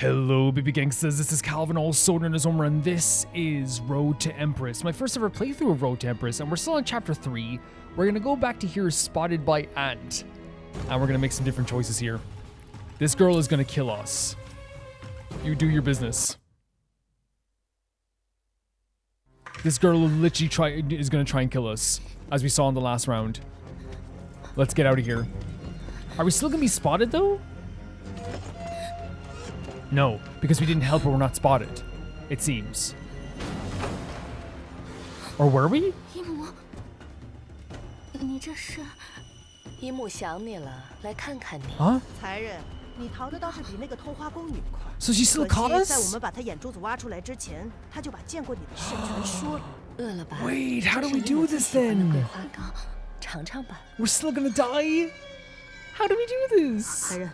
Hello baby gangsters, this is Calvin, also known as Omer, and this is Road to Empress. My first ever playthrough of Road to Empress, and we're still on chapter 3. We're gonna go back to here, Spotted by Ant. And we're gonna make some different choices here. This girl is gonna kill us. You do your business. This girl will literally is gonna try and kill us, as we saw in the last round. Let's get out of here. Are we still gonna be spotted though? No, because we didn't help her, we're not spotted. It seems. Or were we? 姨母，你这是？姨母想你了，来看看你。Huh? 残忍，你逃的倒是比那个偷花宫女快。 So she still caught 可惜在我 us? 们把她眼珠子挖出来之前，她就把见过你的事全说了。饿了吧？ Wait, how do we 这是姨 do 母最 this 喜欢的 then? 桂花糕，尝尝吧。 We're still gonna die? How do we do this? 残忍，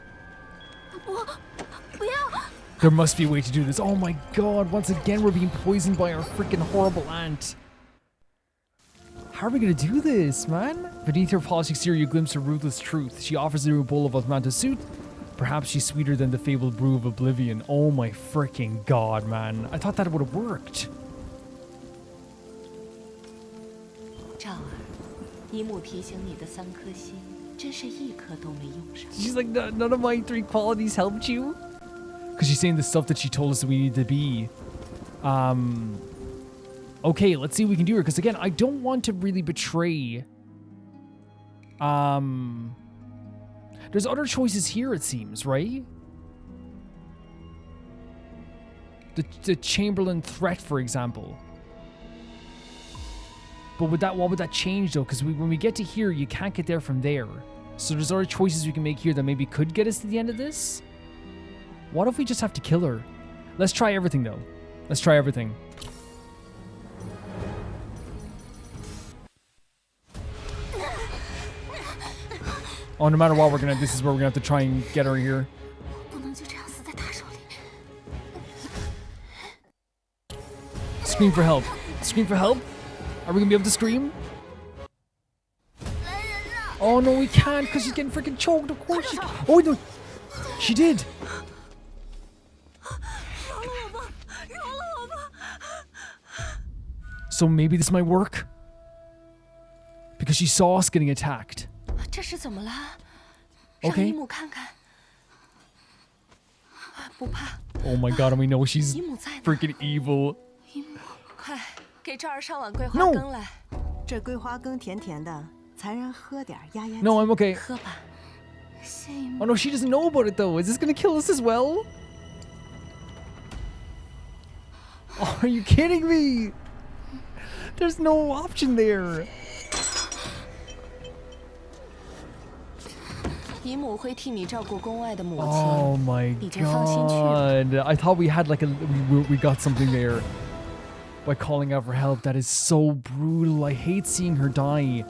不要！ There must be a way to do this. Oh my god, once again we're being poisoned by our freaking horrible aunt. How are we gonna do this, man? Beneath her polished exterior you glimpse a ruthless truth. She offers you a bowl of osmanthus soup. Perhaps she's sweeter than the fabled brew of oblivion. Oh my freaking god, man. I thought that would have worked. 赵儿，姨母提醒你的3颗星，真是一颗都没用上。 She's like, none of my 3 qualities helped you? Because she's saying the stuff that she told us that we need to be. Okay, let's see what we can do here. Because again, I don't want to really betray. There's other choices here, it seems, right? The Chamberlain threat, for example. But what would that change though? Because when we get to here, you can't get there from there. So there's other choices we can make here that maybe could get us to the end of this. What if we just have to kill her? Let's try everything though. Let's try everything. Oh, no matter what, this is where we're gonna have to try and get her here. 不能就这样死在他手里。 Scream for help. Scream for help? Are we gonna be able to scream? Oh no, we can't because she's getting freaking choked. Of course she. Oh no, she did. So maybe this might work because she saw us getting attacked. 这是怎么了？ Okay. 让姨母看看。不怕， Oh my god, and we know she's 姨母在呢。 freaking evil. 姨母，快给赵儿上碗桂花羹来。这桂花羹甜甜的，残忍喝点压压惊。 No, I'm okay. 喝吧。谢姨母。 Oh no, she doesn't know about it though. Is this gonna kill us as well? Oh, are you kidding me? There's no option there. 姨母会替你照顾宫外的母亲。 Oh my 你就放心去吧。 god. I thought we had like we got something there by calling out for help. That is so brutal. I hate seeing her die.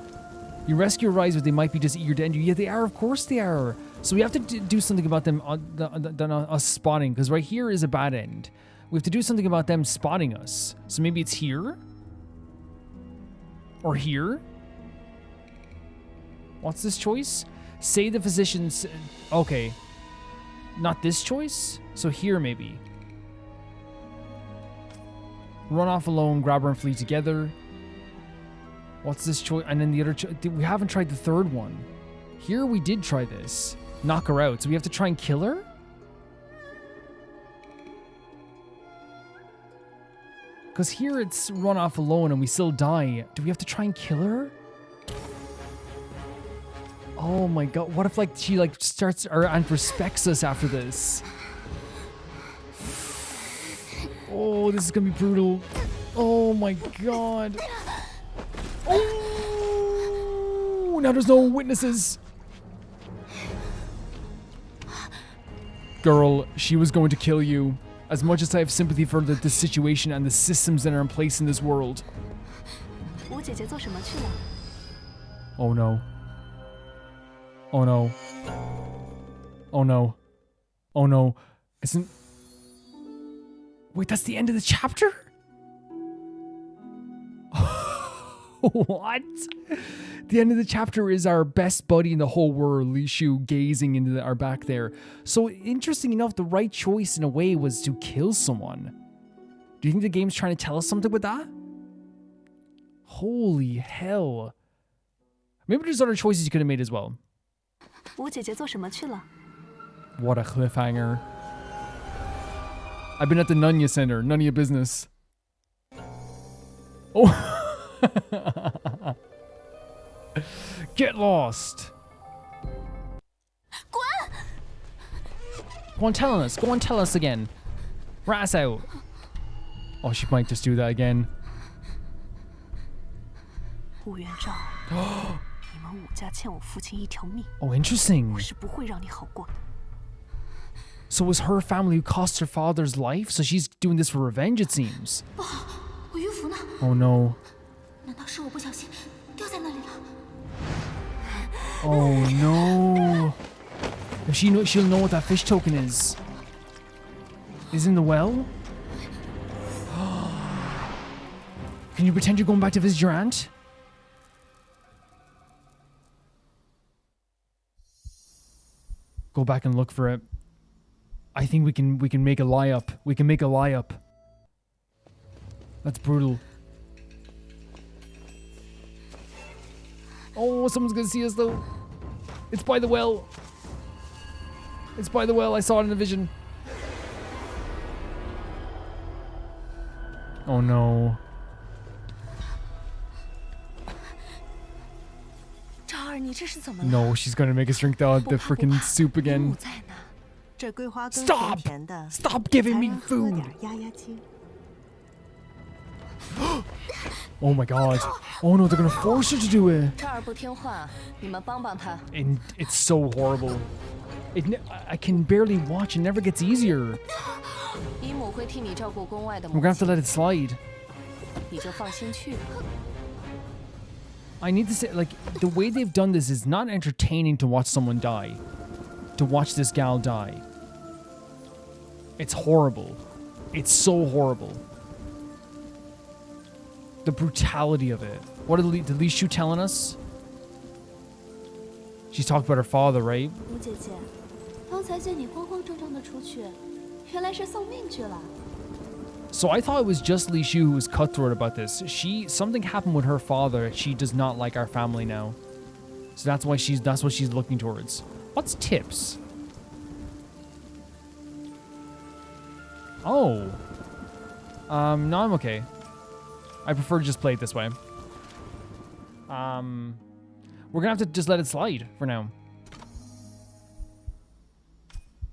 You rescue her eyes, but they might be just eager to end you. Yeah, they are. Of course they are. So we have to do something about them us spotting, because right here is a bad end. We have to do something about them spotting us. So maybe it's here? Or here? What's this choice? Say the physicians... Okay. Not this choice? So here, maybe. Run off alone, grab her and flee together. What's this choice? And then the other choice... We haven't tried the third one. Here we did try this. Knock her out. So we have to try and kill her? Because here it's run off alone and we still die. Do we have to try and kill her? Oh my god, what if like she like starts and respects us after this? Oh, this is gonna be brutal. Oh my god. Oh, now there's no witnesses. Girl, she was going to kill you. As much as I have sympathy for the situation and the systems that are in place in this world. 吴姐姐做什么去了？ Oh no. Oh no. Oh no. Oh no. Isn't... Wait, that's the end of the chapter? What? The end of the chapter is our best buddy in the whole world, Li Shu, gazing into our back there. So interesting enough, the right choice in a way was to kill someone. Do you think the game's trying to tell us something with that? Holy hell. Maybe there's other choices you could have made as well. 吴姐姐做什么去了？ What a cliffhanger. I've been at the Nunya Center. None of your business. Oh. Get lost. Go on, tell us. Go on, tell us again. Rat us out. Oh, she might just do that again. 吴元璋，你们武家欠我父亲一条命， Oh, interesting. 我是不会让你好过的。 So it was her family who cost her father's life? So she's doing this for revenge, it seems. 我鱼符呢？ Oh no. 难道是我不小心掉在那里了？ Oh no. She'll know what that fish token is. Is in the well? Can you pretend you're going back to visit your aunt? Go back and look for it. I think we can make a lie up. We can make a lie up. That's brutal. Oh, someone's gonna see us though. It's by the well. It's by the well. I saw it in the vision. Oh no. 赵二，你这是怎么了？ No, she's gonna make us drink the freaking soup 木 again. 在呢。这桂花羹 Stop! 甜甜的， Stop giving 才 me 能喝 food. 点压压惊。 Oh my god. Oh no, they're gonna force her to do it. 赵儿不听话，你们帮帮他。 And it's so horrible. I can barely watch. It never gets easier. 姨母会替你照顾宫外的 We're 母 gonna have to 亲， let it slide. 你就放心去吧。 I need to say, like, the way they've done this is not entertaining to watch someone die. To watch this gal die. It's horrible. It's so horrible. The brutality of it. What did Li Shu telling us? She's talked about her father, right? 吴姐姐，刚才见你慌慌张张的出去，原来是送命去了。 So I thought it was just Li Shu who was cutthroat about this. Something happened with her father. She does not like our family now. So that's what she's looking towards. What's tips? Oh. No, I'm okay. I prefer to just play it this way. We're gonna have to just let it slide for now.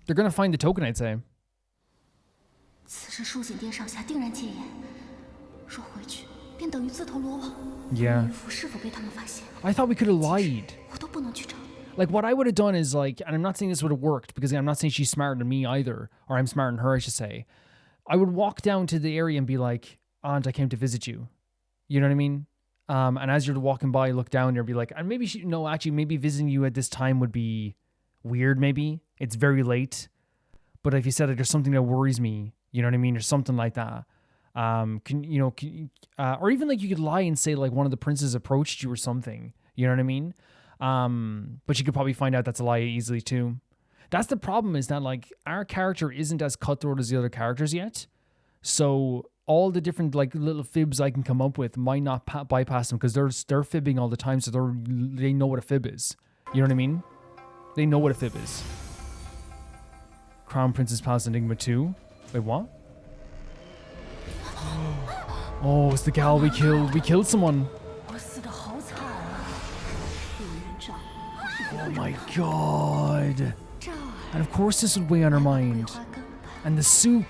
They're gonna find the token, I'd say. 此时书景殿上下定然戒严，若回去便等于自投罗网。 Yeah. 渔夫是否被他们发现， I thought we could have lied. 我都不能去找。 Like, what I would have done is, like, and I'm not saying this would have worked, because I'm not saying she's smarter than me either, or I'm smarter than her, I should say. I would walk down to the area and be like, Aunt, I came to visit you. You know what I mean? And as you're walking by, look down there and be like, and maybe maybe visiting you at this time would be weird, maybe. It's very late. But if you said, like, there's something that worries me, you know what I mean? Or something like that. Or even, like, you could lie and say, like, one of the princes approached you or something. You know what I mean? But you could probably find out that's a lie easily too. That's the problem, is that, like, our character isn't as cutthroat as the other characters yet. So all the different, like, little fibs I can come up with might not bypass them, because they're fibbing all the time, so they know what a fib is. You know what I mean? They know what a fib is. Crown Prince's Palace Enigma 2. Wait, what? Oh, it's the gal we killed. We killed someone. 我死得好惨啊！陆元璋，我是不 Oh 会 my god. 赵儿 And of course this would weigh on her 桂 mind. 花羹吧。 And the soup.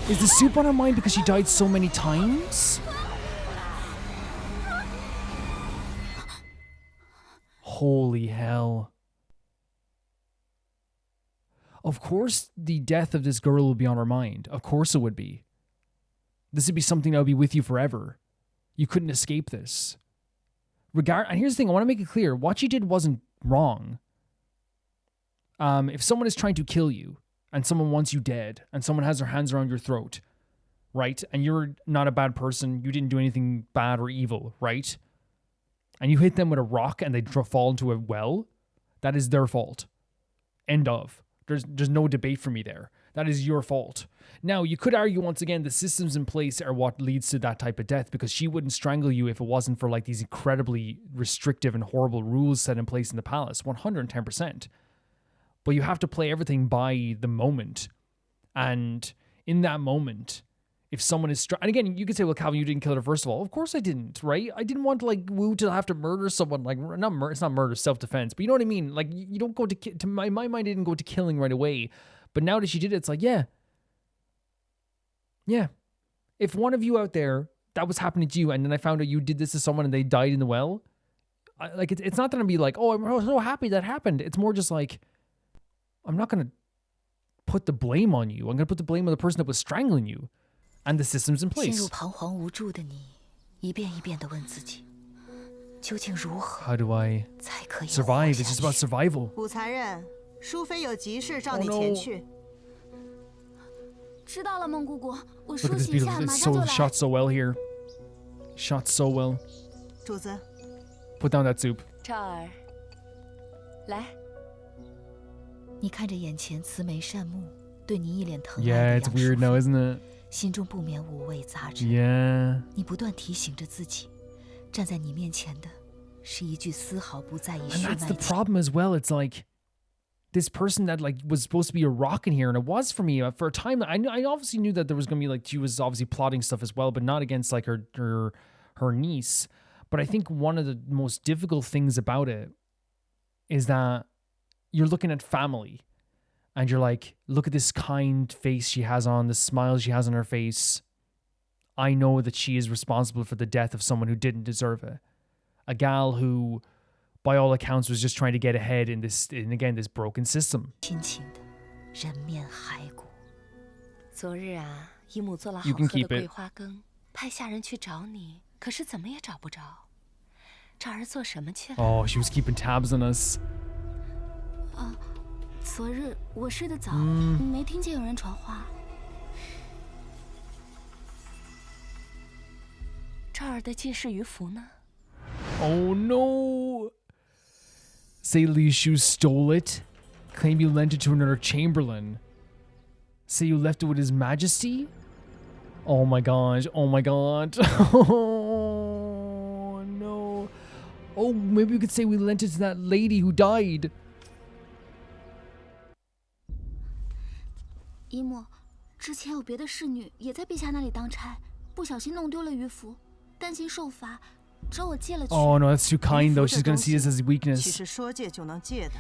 Is the soup on her mind because she died so many times? Holy hell. Of course the death of this girl will be on her mind. Of course it would be. This would be something that would be with you forever. You couldn't escape this. And here's the thing, I want to make it clear. What she did wasn't wrong. If someone is trying to kill you, and someone wants you dead, and someone has their hands around your throat, right? And you're not a bad person. You didn't do anything bad or evil, right? And you hit them with a rock and they fall into a well, that is their fault. End of. There's no debate for me there. That is your fault. Now, you could argue once again the systems in place are what leads to that type of death, because she wouldn't strangle you if it wasn't for like these incredibly restrictive and horrible rules set in place in the palace. 110%. But you have to play everything by the moment. And in that moment, if someone is... and again, you could say, well, Calvin, you didn't kill her first of all. Of course I didn't, right? I didn't want, like, Wu to have to murder someone. Like, it's not murder, self-defense. But you know what I mean? Like, you don't go to my mind didn't go to killing right away. But now that she did it, it's like, yeah. If one of you out there, that was happening to you, and then I found out you did this to someone and they died in the well, it's not going to be like, oh, I'm so happy that happened. It's more just like, I'm not going to put the blame on you. I'm going to put the blame on the person that was strangling you. And the systems in 陷 place. 入彷徨无助的你，一遍一遍地问自己，究竟如何 How do I 才可以活 survive? 下 It's just 去 about survival. 武才人，淑妃有急事召 Oh 你 no. 前去。知道了，孟姑姑，我 Look 梳 at this 洗一下， beautiful. 马 It's 上就 so 来。 shot so well here. Shot so well. 主子， Put down that soup. 赵儿，来，你看着眼前慈眉善目、对你一脸疼爱 Yeah, 的 it's 杨 weird 淑 now, 妃， isn't it? 心中不免五味杂陈。 Yeah. 你不断提醒着自己，站在你面前的是一具丝毫不在意 And 血 that's 脉 the 体。 problem as well. It's like this person that like was supposed to be a rock in here, and it was for me for a time. I obviously knew that there was gonna be like she was obviously plotting stuff as well, but not against like her niece. But I think one of the most difficult things about it is that you're looking at family, and you're like, look at this kind face she has on, the smile she has on her face. I know that she is responsible for the death of someone who didn't deserve it. A gal who, by all accounts, was just trying to get ahead in this broken system. 亲情的人面骸骨。昨日啊，姨母做了好 You 喝 can 的 keep it. 桂花羹，派下人去找你，可是怎么也找不着。赵儿做什么去了？ Oh, she was keeping tabs on us. 昨日我睡得早，没听见有人传话。赵儿的记事鱼符呢？ Oh no! Say Li Shu stole it. Claim you lent it to another Chamberlain. Say you left it with His Majesty? Oh my gosh, oh my god. Oh no. Oh, maybe we could say we lent it to that lady who died. 姨母，之前有别的侍女也在陛下那里当差，不小心弄丢了鱼符，担心受罚，找我借了去。 Oh no, that's too kind though. 鱼符 She's 这 gonna 东 see this 西 as a 岂 weakness. 是说借就能借的？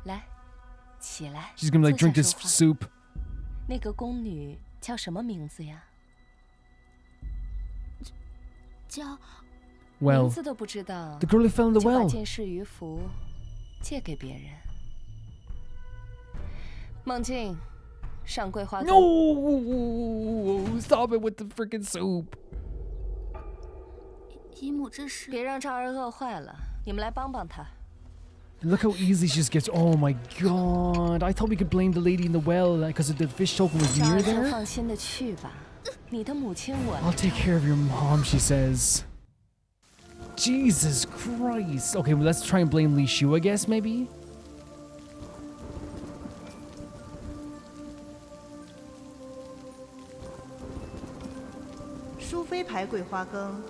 来，起来。 She's gonna like 坐 drink 下 this 说话 soup. 那个宫女叫什么名字呀？叫名 Well, 字都不知道 the girl who fell in the 就把 well. 剑士鱼符借给别人。梦境，上桂花羹。 No! Stop it with the freaking soup. 姨母，这是别让赵儿饿坏了，你们来帮帮他。 Look how easily she just gets. Oh my god! I thought we could blame the lady in the well because the fish token was 赵 near 儿就 there. 放心的去吧，你的母亲我 I'll take care of your mom, she says. Jesus Christ. Okay, well, let's try and blame Li Shu, I guess, maybe? 淑妃牌桂花羹，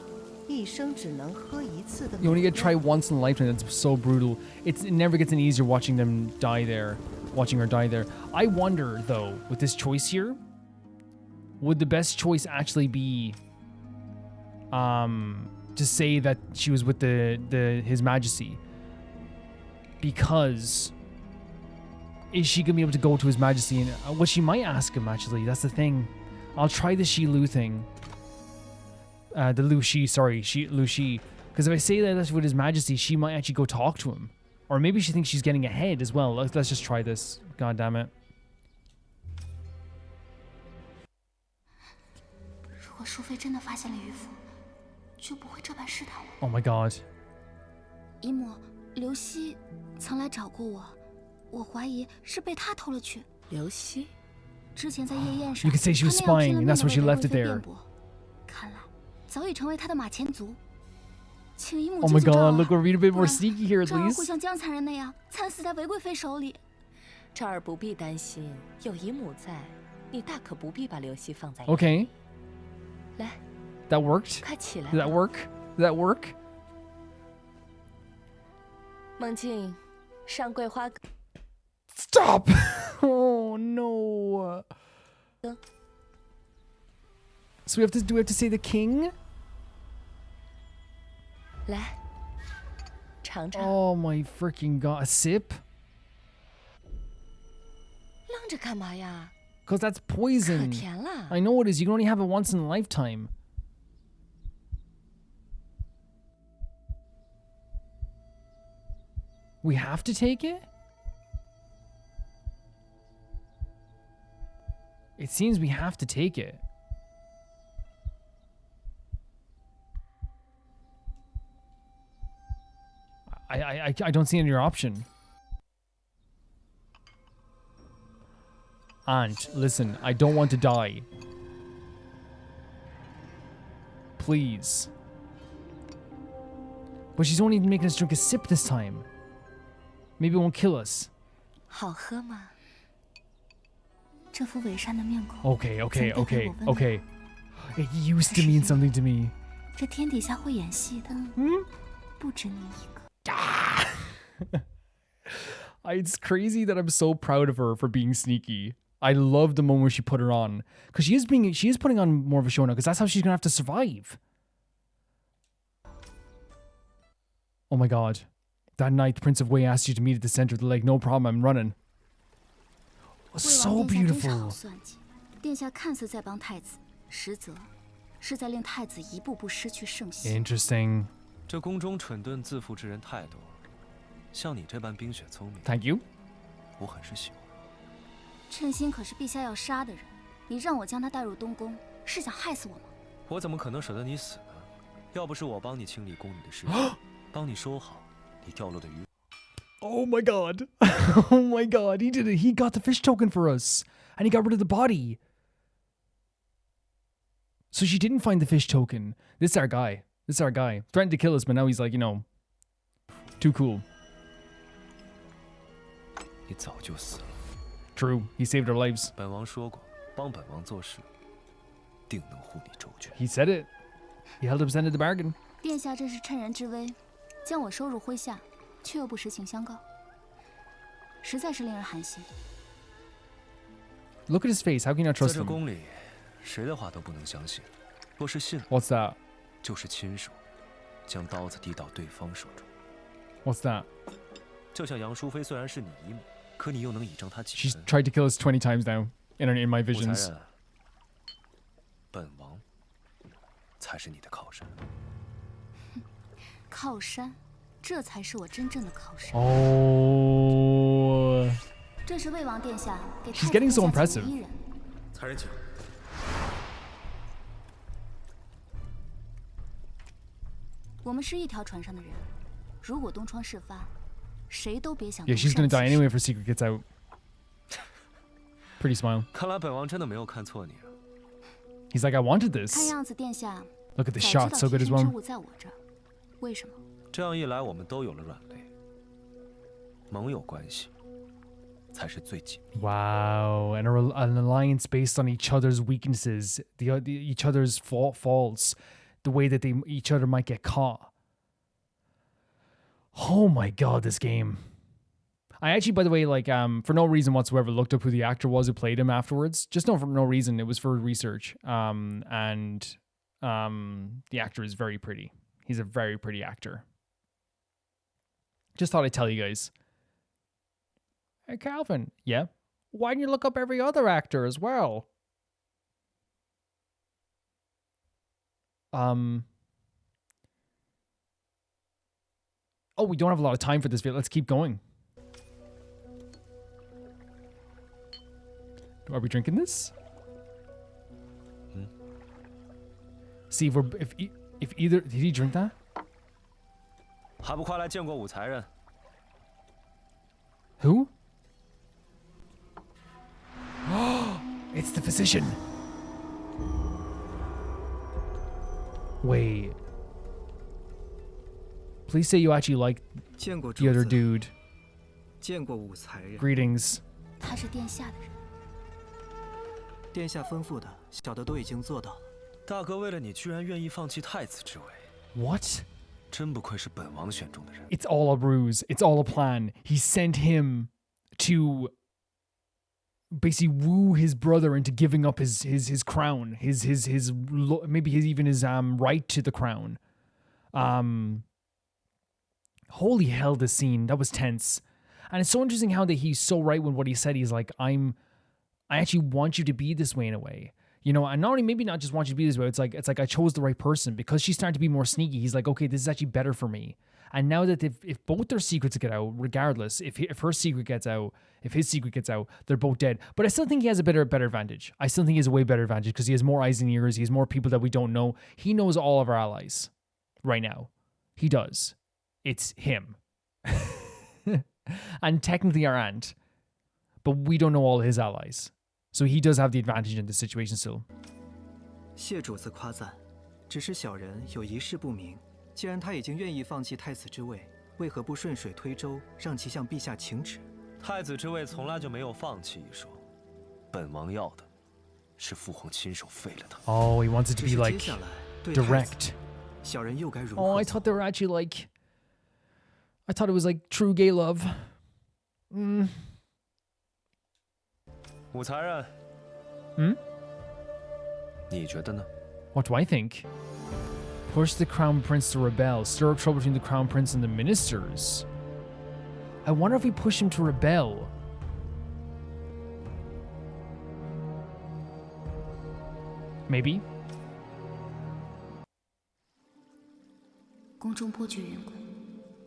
一生只能喝一次的。 You only get to try once in a lifetime. That's so brutal. It never gets any easier watching them die there. Watching her die there. I wonder, though, with this choice here, would the best choice actually be to say that she was with His Majesty? Because is she gonna be able to go to His Majesty and what she might ask him actually? That's the thing. I'll try the Shi Lu thing. The Lu Shi, sorry, Lu Shi. Because if I say that that's with His Majesty, she might actually go talk to him. Or maybe she thinks she's getting ahead as well. Let's just try this. God damn it. 如果淑妃真的发现了鱼符，就不会这般试探我。 Oh my god. 姨母，刘熙曾来找过我，我怀疑是被他偷了去。刘熙，之前在夜宴 You 上， could say she 他 was 那样拼 spying, 了 and 命 that's 的 why she 为 left 贵 it 妃 there. 辩驳，看来早已成为他的马前卒。请姨母 Oh 救 my 救赵 god, 儿， look, we're being a bit 不 more 然 sneaky here at 赵儿会 least. 像江残人那样惨死在韦贵妃手里。赵儿不必担心，有姨母在，你大可不必把刘熙放在眼里。 Okay, 来， that worked. 快起来 Did 吧。 that work? Did that work? 梦境，上桂花阁。 Stop! Oh no. So do we have to say the king? 来，尝尝。 Oh my freaking god. A sip? 愣着干嘛呀？ Because that's 可 poison. 甜了。 I know it is. You can only have it once in a lifetime. We have to take it? It seems we have to take it. I don't see any other option. Aunt, listen, I don't want to die. Please. But she's only making us drink a sip this time. Maybe it won't kill us. 好喝吗？这副伪善的面孔， Okay, okay, 曾带给 okay, 我温暖。 okay. It used to mean something to me. 这天底下会演戏的，不止你一个。 It's crazy that I'm so proud of her for being sneaky. I love the moment she put her on. Because she is putting on more of a show now, because that's how she's gonna have to survive. Oh my god. That night the Prince of Wei asked you to meet at the center of the lake. No problem, I'm running. 魏 So 王殿下真是 beautiful. 好算计，殿下看似在帮太子，实则是在令太子一步步失去圣心。 Interesting. 这宫中蠢钝自负之人太多，像你这般冰雪聪明， Thank you. 我很是喜欢。称心可是陛下要杀的人，你让我将他带入东宫，是想害死我吗？我怎么可能舍得你死呢？要不是我帮你清理宫里的尸体，帮你收好你掉落的鱼。 Oh my god. Oh my god. He did it. He got the fish token for us. And he got rid of the body. So she didn't find the fish token. This is our guy. This is our guy. Threatened to kill us, but now he's like, you know, too cool. 你早就死了。 True. He saved our lives. 本王说过，帮本王做事，定能护你周全。 He said it. He held up his end of the bargain. 殿下这是趁人之危，将我收入麾下，却又不实情相告，实在是令人寒心。 Look at his face. How can you not 在 trust 这 him? 宫里，谁的话都不能相信。若是信了， What's that? 就是亲手将刀子递到对方手中。 What's that? 就像杨淑妃虽然是你姨母，可你又能倚仗她几 She's 分？ tried to kill us 20 times now in my 武才 visions. 人，本王才是你的靠山。靠山，这才是我真正的靠山。 Oh. 这是魏王殿下给 She's 太 getting 子 so 殿下 impressive. 请的伊人。才人请。我们是一条船上的人，如果东窗事发，谁都别想 Yeah, 独 she's 善 gonna die 其身 anyway if her secret gets out. Pretty smile. 看来本王真的没有看错你啊！ He's like, I wanted 看 this. 样子殿下 Look at the 早 shot, 知 so 道 good 贴 as 身之 well. 物在我这儿，为什么？这样一来，我们都有了软肋，盟友关系才是最紧密。 Wow, and an alliance based on each other's weaknesses, each other's faults, the way that each other might get caught. Oh my god, this game. I actually, by the way, like for no reason whatsoever, looked up who the actor was who played him afterwards. Just for no reason. It was for research. And the actor is very pretty. He's a very pretty actor. Just thought I'd tell you guys. Hey, Calvin. Yeah? Why didn't you look up every other actor as well? Oh, we don't have a lot of time for this video. Let's keep going. Are we drinking this? See if either did he drink that? 还不快来见过武才人！ Who? It's the physician. Wait. Please say you actually like 见过 the 主 other 子， dude. 见过武才人。 Greetings. 他是殿下的人。殿下吩咐的，小的都已经做到了。大哥为了你，居然愿意放弃太子之位， What? 真不愧是本王选中的人。 It's all a ruse. It's all a plan. He sent him to basically woo his brother into giving up his crown, maybe even his right to the crown. Holy hell, this scene, that was tense. And it's so interesting how that he's so right when what he said. He's like, I actually want you to be this way in a way. You know, and not only maybe not just want you to be this way, it's like I chose the right person because she's starting to be more sneaky. He's like, okay, this is actually better for me. And now that if both their secrets get out, regardless, if her secret gets out, if his secret gets out, they're both dead. But I still think he has a better advantage. I still think he has a way better advantage because he has more eyes and ears. He has more people that we don't know. He knows all of our allies right now. He does. It's him. And technically our aunt. But we don't know all his allies. So he does have the advantage in this situation still. 谢主子夸赞，只是小人有一事不明。既然他已经愿意放弃太子之位，为何不顺水推舟，让其向陛下请旨？太子之位从来就没有放弃一说，本王要的是父皇亲手废了他。 Oh, he wants it to 只 be 是 like 接下来对太子， direct. 小人又该如何 Oh, I 做？ thought they were actually like... I thought it was like true gay love. 武才人，你觉得呢？ What do I think? Push the crown prince to rebel. Stir up trouble between the crown prince and the ministers. I wonder if we push him to rebel. Maybe. 宫中波谲云诡，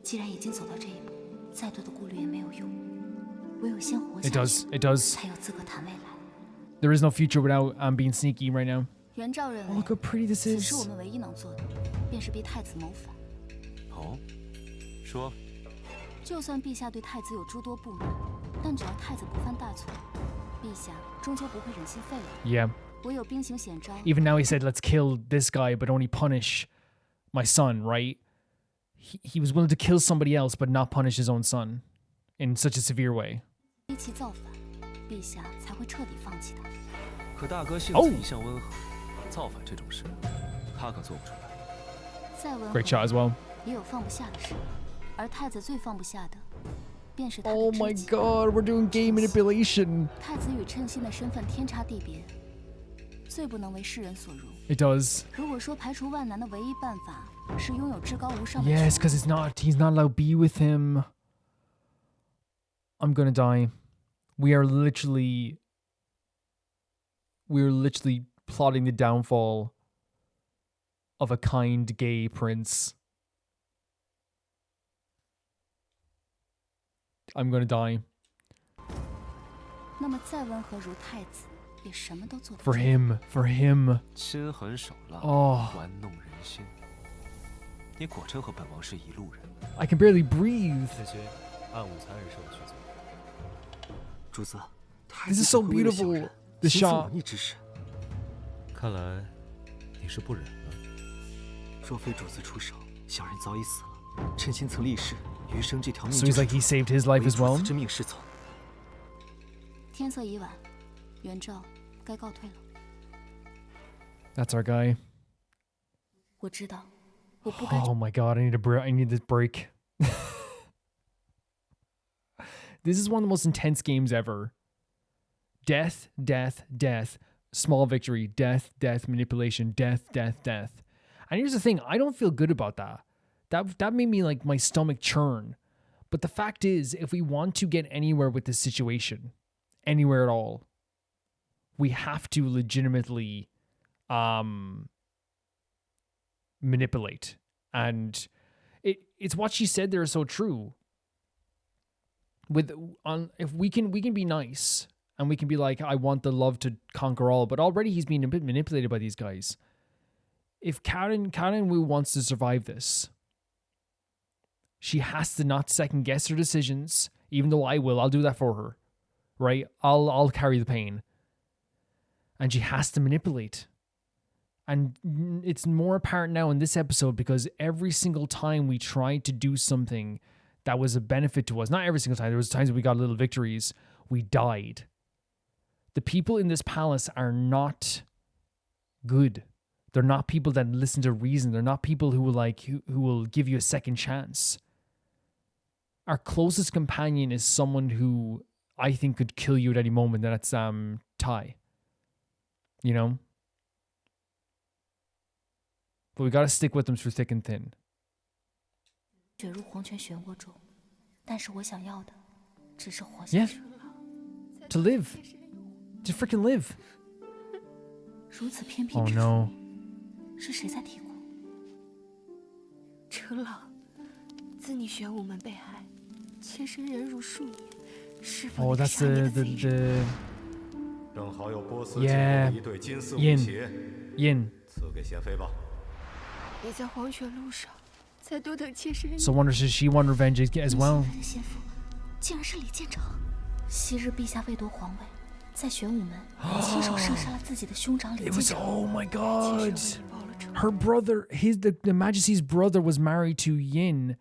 既然已经走到这一步，再多的顾虑也没有用，唯有先活 It 下 does. 去， It does. 才有资格谈未来。 There is no future without being sneaky right now. 元昭认为， Oh, look how pretty this 此时我 is. 们唯一能做的，便是逼太子谋反。哦，说。 就算陛下对太子有诸多不满，但只要太子不犯大错，陛下终究不会忍心废了他。 Yeah. 唯有兵行险招。 Even now he said, let's kill this guy, but only punish my son, right? He was willing to kill somebody else, but not punish his own son in such a severe way. 逼其造反，陛下才会彻底放弃他。可大哥性子一向温和，造反这种事，他可做不出来。再温 Great shot as well. 也有放不下的事，而太子最放不下的，便是他的 Oh 知 my 己。 god, we're doing gay manipulation. 太子与称心的身份天差地别，最不能为世人所容。 It does. 如果说排除万难的唯一办法是拥有至高无上的 Yes, 权 because he's not allowed to be with him. I'm gonna die. We're literally plotting the downfall of a kind gay prince. I'm gonna die. 那么再温和如太子，也什么都做得 For 出。 him. 心狠手辣，哦玩弄人心。你果真和本王是一路人。 I can barely breathe. 这些按武才人说的去做。主子，太 This 子 is so 怎会为了小 beautiful. 人 The 行此 shot. 忤逆之事？看来你是不忍了。若非主子出手，小人早已死了。称心曾立誓，余生这条命 So 就 he's 是 like he 主子 saved his life 为 as 主 well. 子之命是从。天色已晚，元昭该告退了。 That's our guy. 我知道，我不该。 Oh my god, I need this break. This is one of the most intense games ever. Death, death, death. Small victory. Death, death, manipulation. Death, death, death. And here's the thing, I don't feel good about that. That made me like my stomach churn. But the fact is, if we want to get anywhere with this situation, anywhere at all, we have to legitimately manipulate. And it's what she said there is so true. If we can be nice and we can be like, I want the love to conquer all, but already he's being a bit manipulated by these guys. If Karen Wu wants to survive this, she has to not second guess her decisions, even though I will. I'll do that for her. Right? I'll carry the pain. And she has to manipulate. And it's more apparent now in this episode because every single time we tried to do something that was a benefit to us, not every single time, there was times we got little victories, we died. The people in this palace are not good. They're not people that listen to reason. They're not people who will give you a second chance. Our closest companion is someone who I think could kill you at any moment. And that's Tai. You know? But we gotta stick with them through thick and thin. 卷入黄泉漩涡中，但是我想要的只是活下 Yeah. 去。 To live. To freaking live. 如此偏僻 Oh 之处， no. 是谁在啼哭？ 程老，自你玄武门被害，妾身忍辱数年，是否 Oh, 能 that's 杀你的 the 贼人？正好有波斯 Yeah. 进贡的一对金丝舞 Yin. 鞋， Yin. 赐给贤妃吧。你在黄泉路上，再多等妾身。 So wonder does she want revenge as well? 的先夫竟然是李建成。昔日陛下为夺皇位，在玄武门亲手射杀了自己的兄长李 It 建 was, 成。 oh my 妾 god. 身为你报了仇。 Her brother, the Majesty's brother was married to Yin.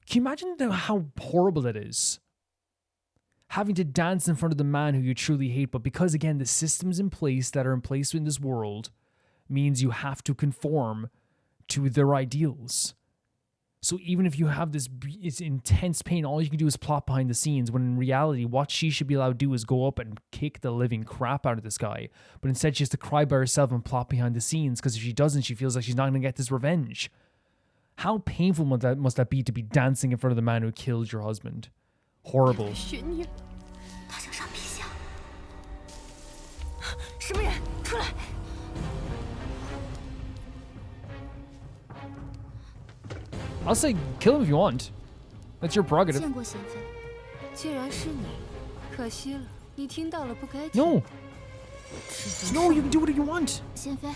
Can you imagine how horrible that is? Having to dance in front of the man who you truly hate, but because again, the systems in place that are in place in this world means you have to conform to their ideals. So even if you have this intense pain, all you can do is plot behind the scenes, when in reality, what she should be allowed to do is go up and kick the living crap out of this guy. But instead, she has to cry by herself and plot behind the scenes, because if she doesn't, she feels like she's not going to get this revenge. How painful must that be to be dancing in front of the man who killed your husband? Horrible. 寻你了，他想杀陛下。什么人？出来！ I'll say kill him if you want. That's your prerogative. 见过贤妃，既然是你，可惜了，你听到了不该听。 No. 只 No, you can do whatever you want. 贤妃，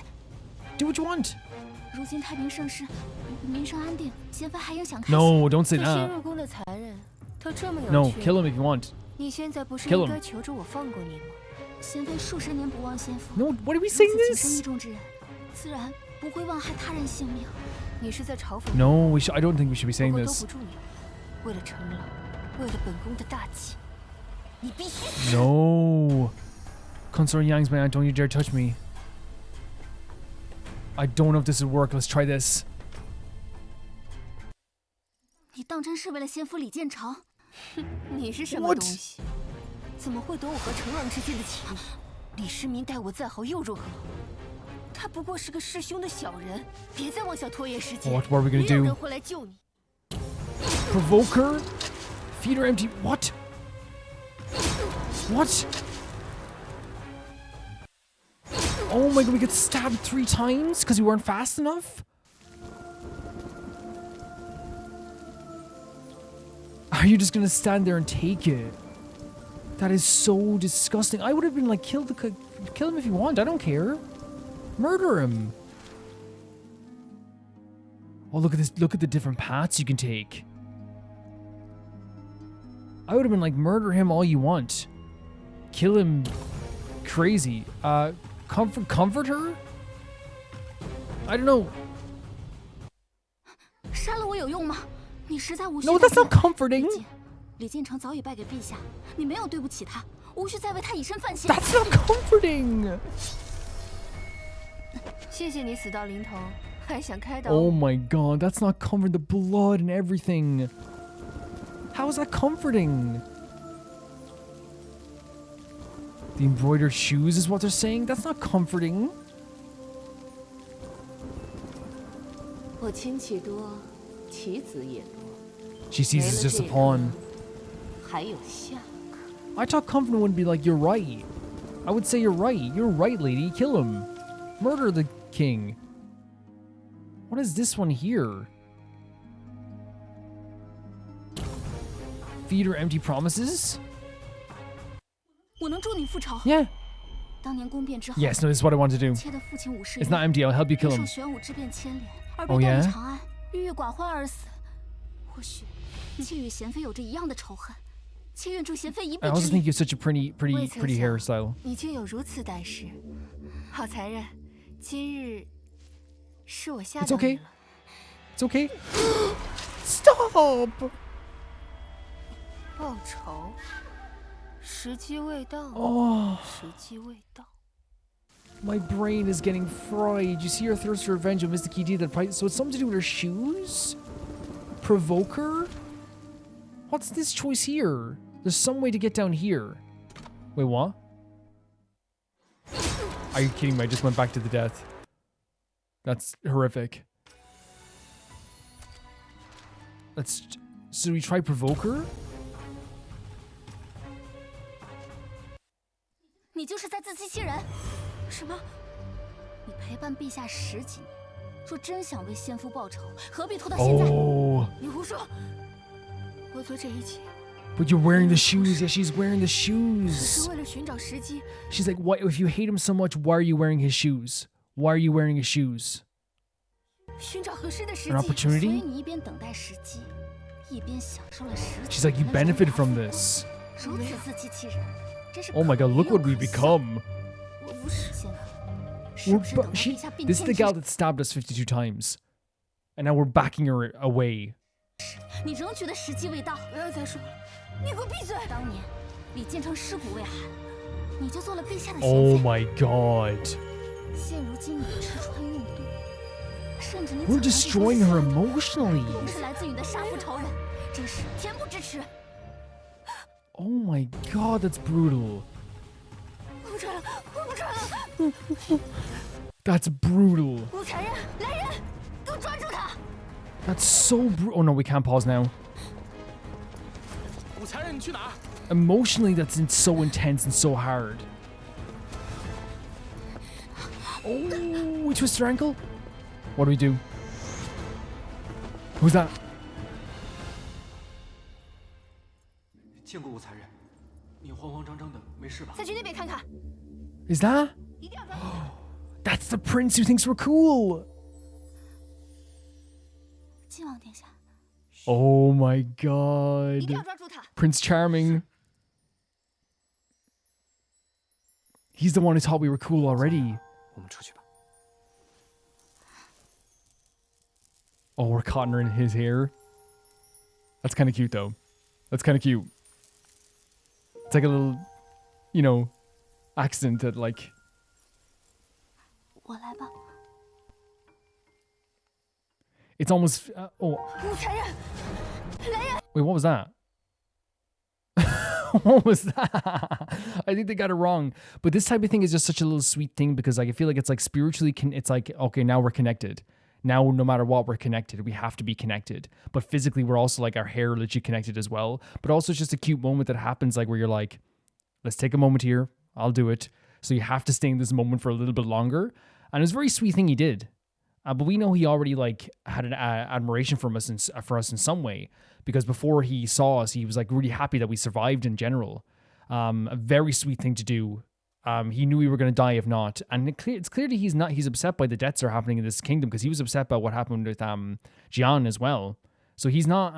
Do what you want. 如今太平盛世，民生安定，贤妃还应想开心。 No, don't say 他先 that. 入宫的残忍，他这么有 No, 趣 kill him if you want. 你现在不是 Kill 应 him. 该求着我放过你吗？贤妃数十年不忘先父， No, what are we 如 saying 此情深意 this? 重之人，自然不会忘害他人性命。你是在嘲讽我？ No, I don't think we should be 不 saying 过兜 this. 不住你了。为了程老，为了本宫的大计，你必须死。 No. Consort Yang's man, don't you dare touch me. I don't know if this would work. Let's try this. 你当真是为了先夫李建成？你是什么 What？东西？怎么会懂我和程朗之间的情谊？李世民待我再好又如何？他不过是个弑兄的小人，别再妄想拖延时间。 What are we gonna 没有 do? 人会来救你。 Provoke her? Feed her empty. What? What? Oh my god, we got stabbed 3 times because we weren't fast enough? Are you just gonna stand there and take it? That is so disgusting. I would have been like, kill him if you want. I don't care. Murder him. Oh, look at this. Look at the different paths you can take. I would have been like, murder him all you want. Kill him crazy. Comfort her? I don't know. 杀了我有用吗？你实在无需。 No, that's not comforting. 李建成早已败给陛下，你没有对不起他，无需再为他以身犯险。 That's not comforting. 谢谢你死到临头，还想开导 Oh 我。 my god, that's not comforting. The blood and everything. How is that comforting? The embroidered shoes is what they're saying? That's not comforting. 我亲戚多，棋子也多， She sees it's just a pawn. 还有下个。 I thought comforting would be like, you're right. I would say you're right. You're right, lady. Kill him. Murder the king. What is this one here? Feed her empty promises? 我能助你复仇。 Yeah. 当年宫变之后， Yes, no, this is what I want to do. 妾的父亲武士 It's not empty. I'll help you kill 受 him. 玄武之变牵连，而 Oh, 被带 yeah? 入长安，郁郁寡欢而死。或许妾与贤妃有着一样的仇恨，妾愿助贤妃一臂 I also 之 think 力。 you have such a pretty 未曾 pretty 想 hairstyle. 你竟有如此胆识，好残忍！今日是我吓 It's 到你 okay. 了。 It's okay. Stop. 报仇，时机未到。 Oh, 时机未到。 my brain is getting fried. You see her thirst for revenge of Mr. Key that price. So it's something to do with her shoes? Provoke her? What's this choice here? There's some way to get down here. Wait, what? Are you kidding me? I just went back to the death. That's horrific. Let's. So we try provoke her? 你就是在自欺欺人。什么？你陪伴陛下10几年，若真想为先夫报仇，何必拖到现在？ Oh. 你胡说！我做这一切 But you're wearing the shoes. Yeah, she's wearing the 只 shoes. 是为了寻找时机。 She's like, "What? If you hate him so much, why are you wearing his shoes? Why are you wearing his shoes? 寻找合适的时 An 机。所以 opportunity?" 你一边等待时机，一边享受了10几 She's like, "You 年的荣 benefited 华 from 富贵 this." 如此自欺欺人，真是 Oh my God! Look 可 what we 有可笑。 become. 我不是先夫，是 We're 不是等到 she. 陛下并 This is the 肩 gal 之 that stabbed us 52 times, and now we're backing her away. 你仍觉得时机未到？不要再说了，你给我闭嘴！当年李建成尸骨未寒，你就做了陛下的 Oh 贤妃。 my God! 现如今你吃穿用度，甚至你 We're 早就 destroying her emotionally. 都是来自你的杀父仇人，真是恬不知耻。 Oh my God! That's brutal. 我不穿了，我不穿了！ That's brutal. 吴才人，来人，给我抓住他！ That's so brutal. Oh no, we can't pause now. 武才人，你去哪儿？ Emotionally, that's so intense and so hard. Oh, we twist her ankle. What do we do? Who's that? 见过武才人，你慌慌张张的，没事吧？再去那边看看。 Is that? 一定要抓住他！ That's the prince who thinks we're cool. 晋王殿下， Oh my 一定 God. 要抓住他！ Prince Charming. He's the one who thought we were cool already. 我们出去吧。 Oh, we're caught her in his hair. That's kind of cute, though. That's kind of cute. It's like a little, you know, accident that, like... 我来吧。 It's almost... oh, 吴才人，来人！ wait, what was that? What was that? I think they got it wrong. But this type of thing is just such a little sweet thing because like I feel like it's like spiritually, it's like, okay, now we're connected. Now, no matter what, we're connected. We have to be connected. But physically, we're also like our hair literally connected as well. But also it's just a cute moment that happens like where you're like, let's take a moment here. I'll do it. So you have to stay in this moment for a little bit longer. And it was a very sweet thing he did. But we know he already like had an admiration for us in some way because before he saw us, he was like really happy that we survived in general. A very sweet thing to do. He knew we were going to die if not, and it's clearly he's not. He's upset by the deaths that are happening in this kingdom because he was upset by what happened with Jian as well. So he's not.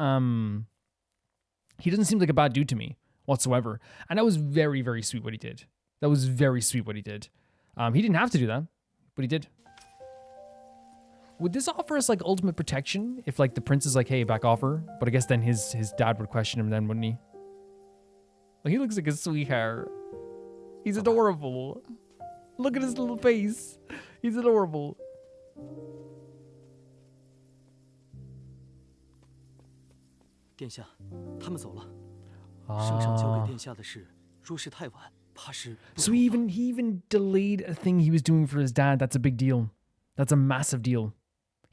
He doesn't seem like a bad dude to me whatsoever, and that was very, very sweet what he did. That was very sweet what he did. He didn't have to do that, but he did. Would this offer us like ultimate protection if like the prince is like, hey, back off her? But I guess then his dad would question him then, wouldn't he? Like, he looks like a sweetheart. He's adorable. Look at his little face. He's adorable. 殿下，他们走了。圣上交给殿下的事，若是太晚，怕是。So he even delayed a thing he was doing for his dad. That's a big deal. That's a massive deal.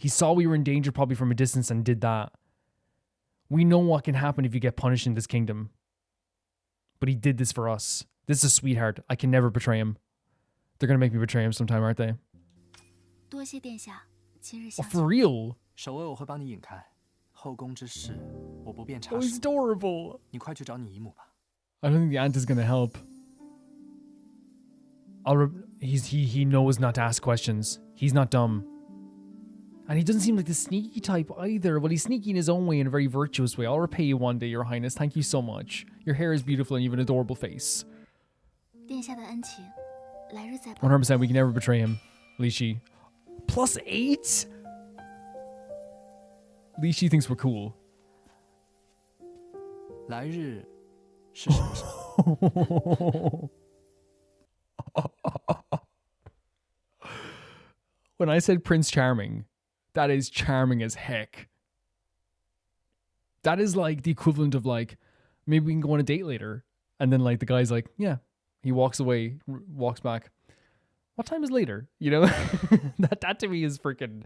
He saw we were in danger probably from a distance and did that. We know what can happen if you get punished in this kingdom. But he did this for us. This is a sweetheart. I can never betray him. They're gonna make me betray him sometime, aren't they? 多谢殿下，今日 Oh, 相 for 送。 real? 守卫我会帮你引开，后宫之事我不便插 Oh, he's 手。 adorable. 你快去找你姨母吧。 I don't think the aunt is gonna help. He knows not to ask questions. He's not dumb. And he doesn't seem like the sneaky type either. Well, he's sneaky in his own way, in a very virtuous way. I'll repay you one day, Your Highness. Thank you so much. Your hair is beautiful and you have an adorable face. 殿下的恩情，来日再报。 100%, we can never betray him. Li Shi. +8? Li Shi thinks we're cool. 来日是什么时候？ When I said Prince Charming, that is charming as heck. That is like the equivalent of like, maybe we can go on a date later. And then like the guy's like, yeah. He walks away, walks back. What time is later? You know, that to me is freaking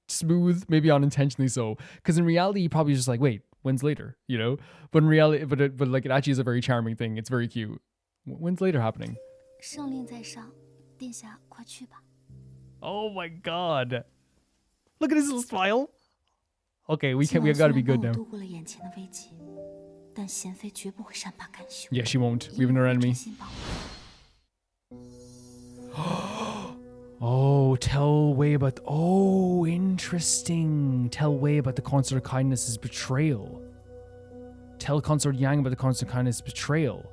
smooth, maybe unintentionally so. Because in reality, he probably just like, wait, when's later? You know, but in reality, but like it actually is a very charming thing. It's very cute. When's later happening? 圣令在上，殿下快去吧。 Oh my god! Look at his little smile. Okay, we 今 we 晚 got to 虽 be 然 good 帮我 now. 度过了眼前的危机，但贤妃绝不会善罢甘休。 Yeah, she won't. We 因 have 为 another 会 enemy. 真心帮我。 Oh, tell Wei about. Oh, interesting. Tell Wei about the Consort of Kindness's betrayal. Tell Consort Yang about the Consort of Kindness' betrayal.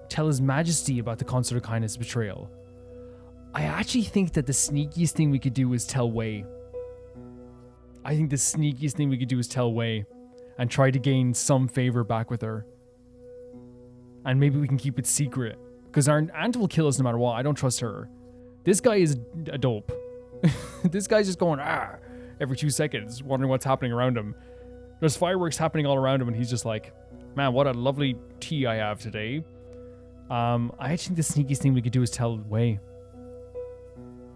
Tell His Majesty about the Consort of Kindness' betrayal. I actually think that the sneakiest thing we could do is tell Wei. I think the sneakiest thing we could do is tell Wei and try to gain some favor back with her. And maybe we can keep it secret. Because our aunt will kill us no matter what. I don't trust her. This guy is a dope. This guy's just going, every 2 seconds, wondering what's happening around him. There's fireworks happening all around him, and he's just like, man, what a lovely tea I have today. I actually think the sneakiest thing we could do is tell Wei.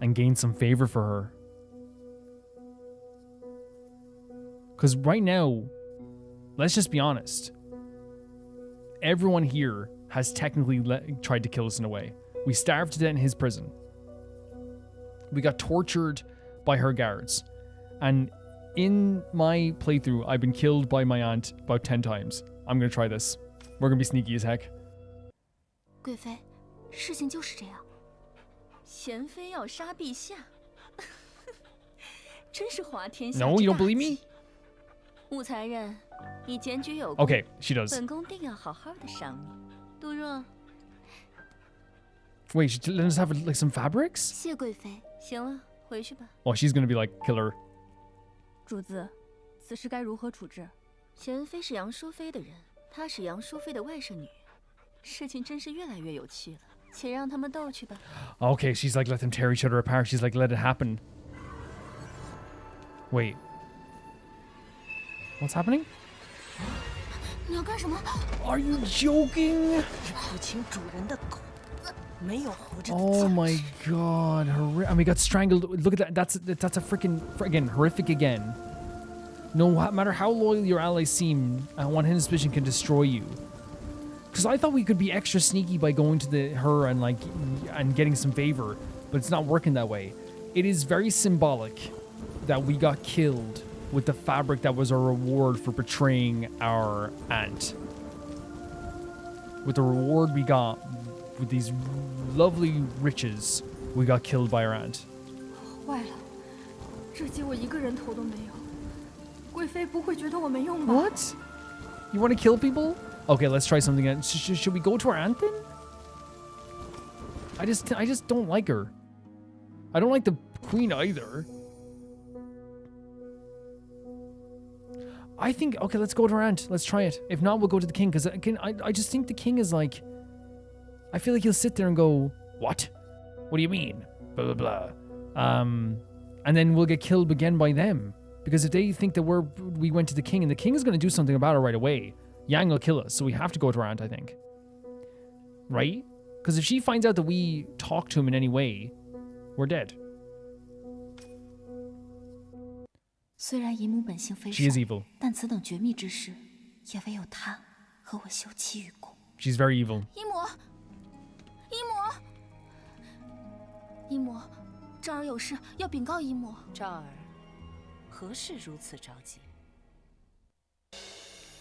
And gain some favor for her. Because right now, let's just be honest. Everyone here has technically tried to kill us in a way. We starved to death in his prison. We got tortured by her guards. And in my playthrough, I've been killed by my aunt about 10 times. I'm going to try this. We're going to be sneaky as heck. 贵妃，事情就是这样。贤妃要杀陛下，真是滑天下 No, 之 you 大 don't believe 稽 me? 穆才人，你检举有功 Okay, she does. 本宫定要好好的赏你。杜若， Wait, she let us have like some fabrics? 谢贵妃。行了，回去吧。 Oh, she's going to be like, kill her. 主子，此事该如何处置？贤妃是杨淑妃的人，她是杨淑妃的外甥女，事情真是越来越有趣了。且让他们斗去吧。 Okay, she's like, let them tear each other apart. She's like, let it happen. Wait. What's happening? 你要干什么？ Are you joking? 不亲主人的狗，没有活着的 Oh 价值。 my god. And we got strangled. Look at that. That's a freaking, again, horrific again. No matter how loyal your allies seem, one hidden suspicion can destroy you. Because I thought we could be extra sneaky by going to her and like and getting some favor, but it's not working that way. It is very symbolic that we got killed with the fabric that was a reward for betraying our aunt. With the reward we got with these lovely riches, we got killed by our aunt. 坏了，这集我一个人头都没有。贵妃不会觉得我没用吧？ What? You want to kill people? Okay, let's try something else. Should we go to our aunt then? I just don't like her. I don't like the queen either. I think, okay, let's go to our aunt. Let's try it. If not, we'll go to the king. Because I just think the king is like, I feel like he'll sit there and go, what? What do you mean? Blah, blah, blah. And then we'll get killed again by them. Because if they think that we went to the king and the king is going to do something about it right away, Yang will kill us. So we have to go to our aunt, I think. Right? Because if she finds out that we talk to him in any way, we're dead. 虽然姨母本性非 She 善 is，evil. 但此等绝密之事，也唯有她和我休戚与共。 She's very evil. 姨母，姨母，姨母，丈儿有事要禀告姨母。昭儿，何事如此着急？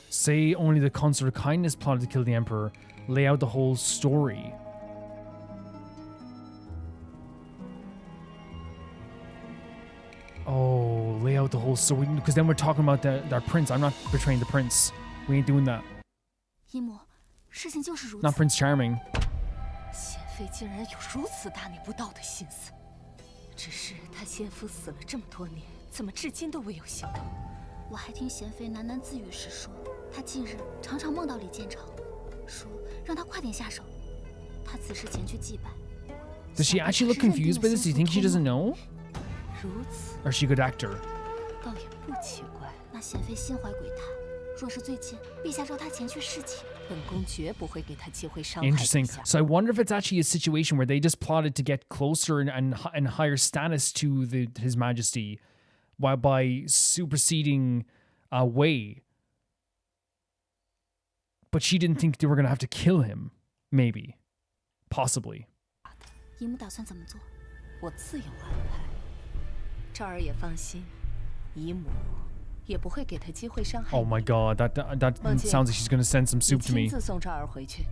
Say only the Consort of Kindness plotted to kill the Emperor. Lay out the whole story. Oh. lay out the whole story. Because then we're talking about our prince. I'm not betraying the prince. We ain't doing that. 姨母，事情就是如此。 Not Prince Charming. 贤妃竟然有如此大逆不道的心思，只是她先夫死了这么多年，怎么至今都未有行动？我还听贤妃喃喃自语时说，她近日常常梦到李建成，说让他快点下手。她此时前去祭拜。 Does she actually look confused by this? Do you think she doesn't know? 如此， Or is she a good actor? 倒也不奇怪。那贤妃心怀鬼胎，若是最近陛下召她前去侍寝，本宫绝不会给她机会伤害 Interesting. 陛下。 So I wonder if it's actually a situation where they just plotted to get closer and higher status to His Majesty by superseding Wei. But she didn't think they were going to have to kill him. Maybe. Possibly. 姨母打算怎么做？我自有安排。赵儿也放心，姨母也不会给她机会伤害 Oh 你。 my god, that sounds like she's going to send some 你 soup to 亲 me. 自送赵儿回去。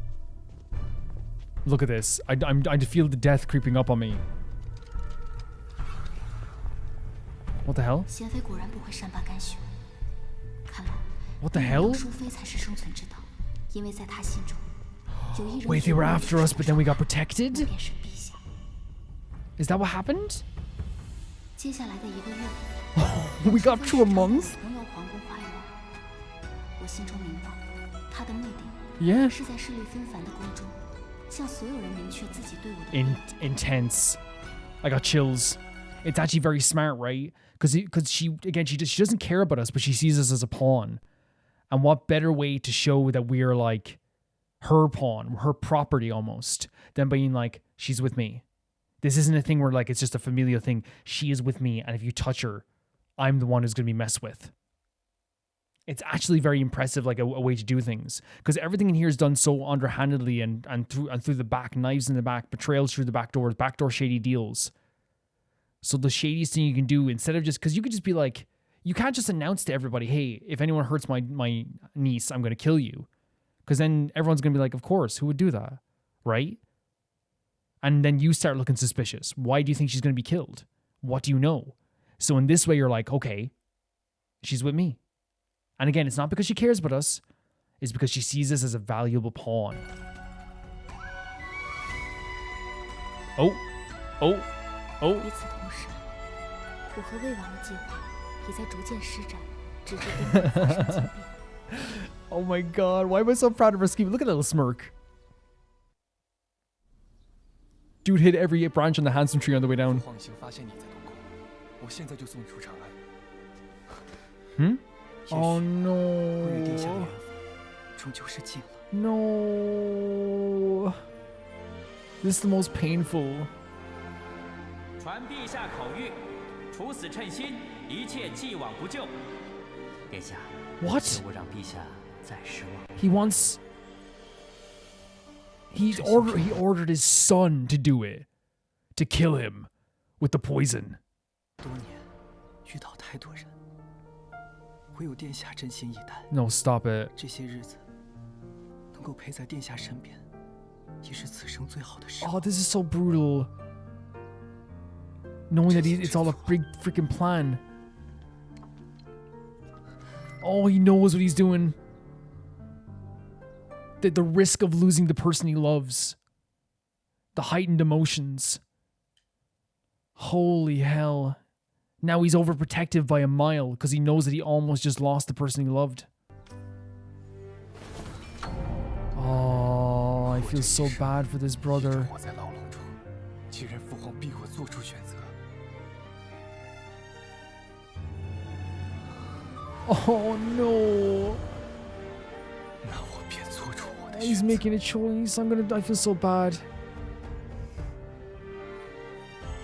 Look at this. I feel the death creeping up on me. What the hell? 贤妃果然不会善罢甘休。看来 What the 杨 hell? 淑妃才是生存之道，因为在她心中，有一人 Wait, they were after us, but then we got 那 protected? 便是陛下。 Is that what happened? 接下来的1个月里， We got through a month? 朋友皇宫花园。我心中明白，他的目的 Yeah. 是在势力纷繁的宫中，向所有人明确自己对我的 Intense. I got chills. It's actually very smart, right? Because she doesn't care about us, but she sees us as a pawn. And what better way to show that we're like her pawn, her property almost, than being like, she's with me. This isn't a thing where like it's just a familial thing. She is with me, and if you touch her, I'm the one who's going to be messed with. It's actually very impressive, like a way to do things, because everything in here is done so underhandedly and through the back, knives in the back, betrayals through the back doors, backdoor shady deals. So the shadiest thing you can do, instead of just, because you could just be like, you can't just announce to everybody, hey, if anyone hurts my niece, I'm going to kill you, because then everyone's going to be like, of course, who would do that, right? And then you start looking suspicious. Why do you think she's going to be killed? What do you know? So in this way, you're like, okay, she's with me. And again, it's not because she cares about us. It's because she sees us as a valuable pawn. Oh. 与此同时，我和魏王的计划也在逐渐施展，直至东北发生惊变。 Oh my god, why am I so proud of her scheme? Look at that little smirk. Dude hit every branch on the handsome tree on the way down. 皇行发现你在东宫，我现在就送你出长安。 Hmm? Oh 我与殿下的 no. 缘分终究是尽了。 No. This is the most painful. 传陛下口谕，处死称心，一切既往不咎。殿下， What? 我让陛下再失望。 He wants. He ordered his son to do it, to kill him with the poison. 多年遇到太多人，唯有殿下真心以待。 No, stop it. 这些日子能够陪在殿下身边，已是此生最好的时 Oh, this is so brutal. Knowing that it's all a big freaking plan. Oh, he knows what he's doing. The risk of losing the person he loves. The heightened emotions. Holy hell. Now he's overprotective by a mile because he knows that he almost just lost the person he loved. Oh, I feel so bad for this brother. 活在牢笼中，既然父皇逼我做出选择， Oh no. 那我便做出我的 He's 选择。 making a choice. I feel so bad.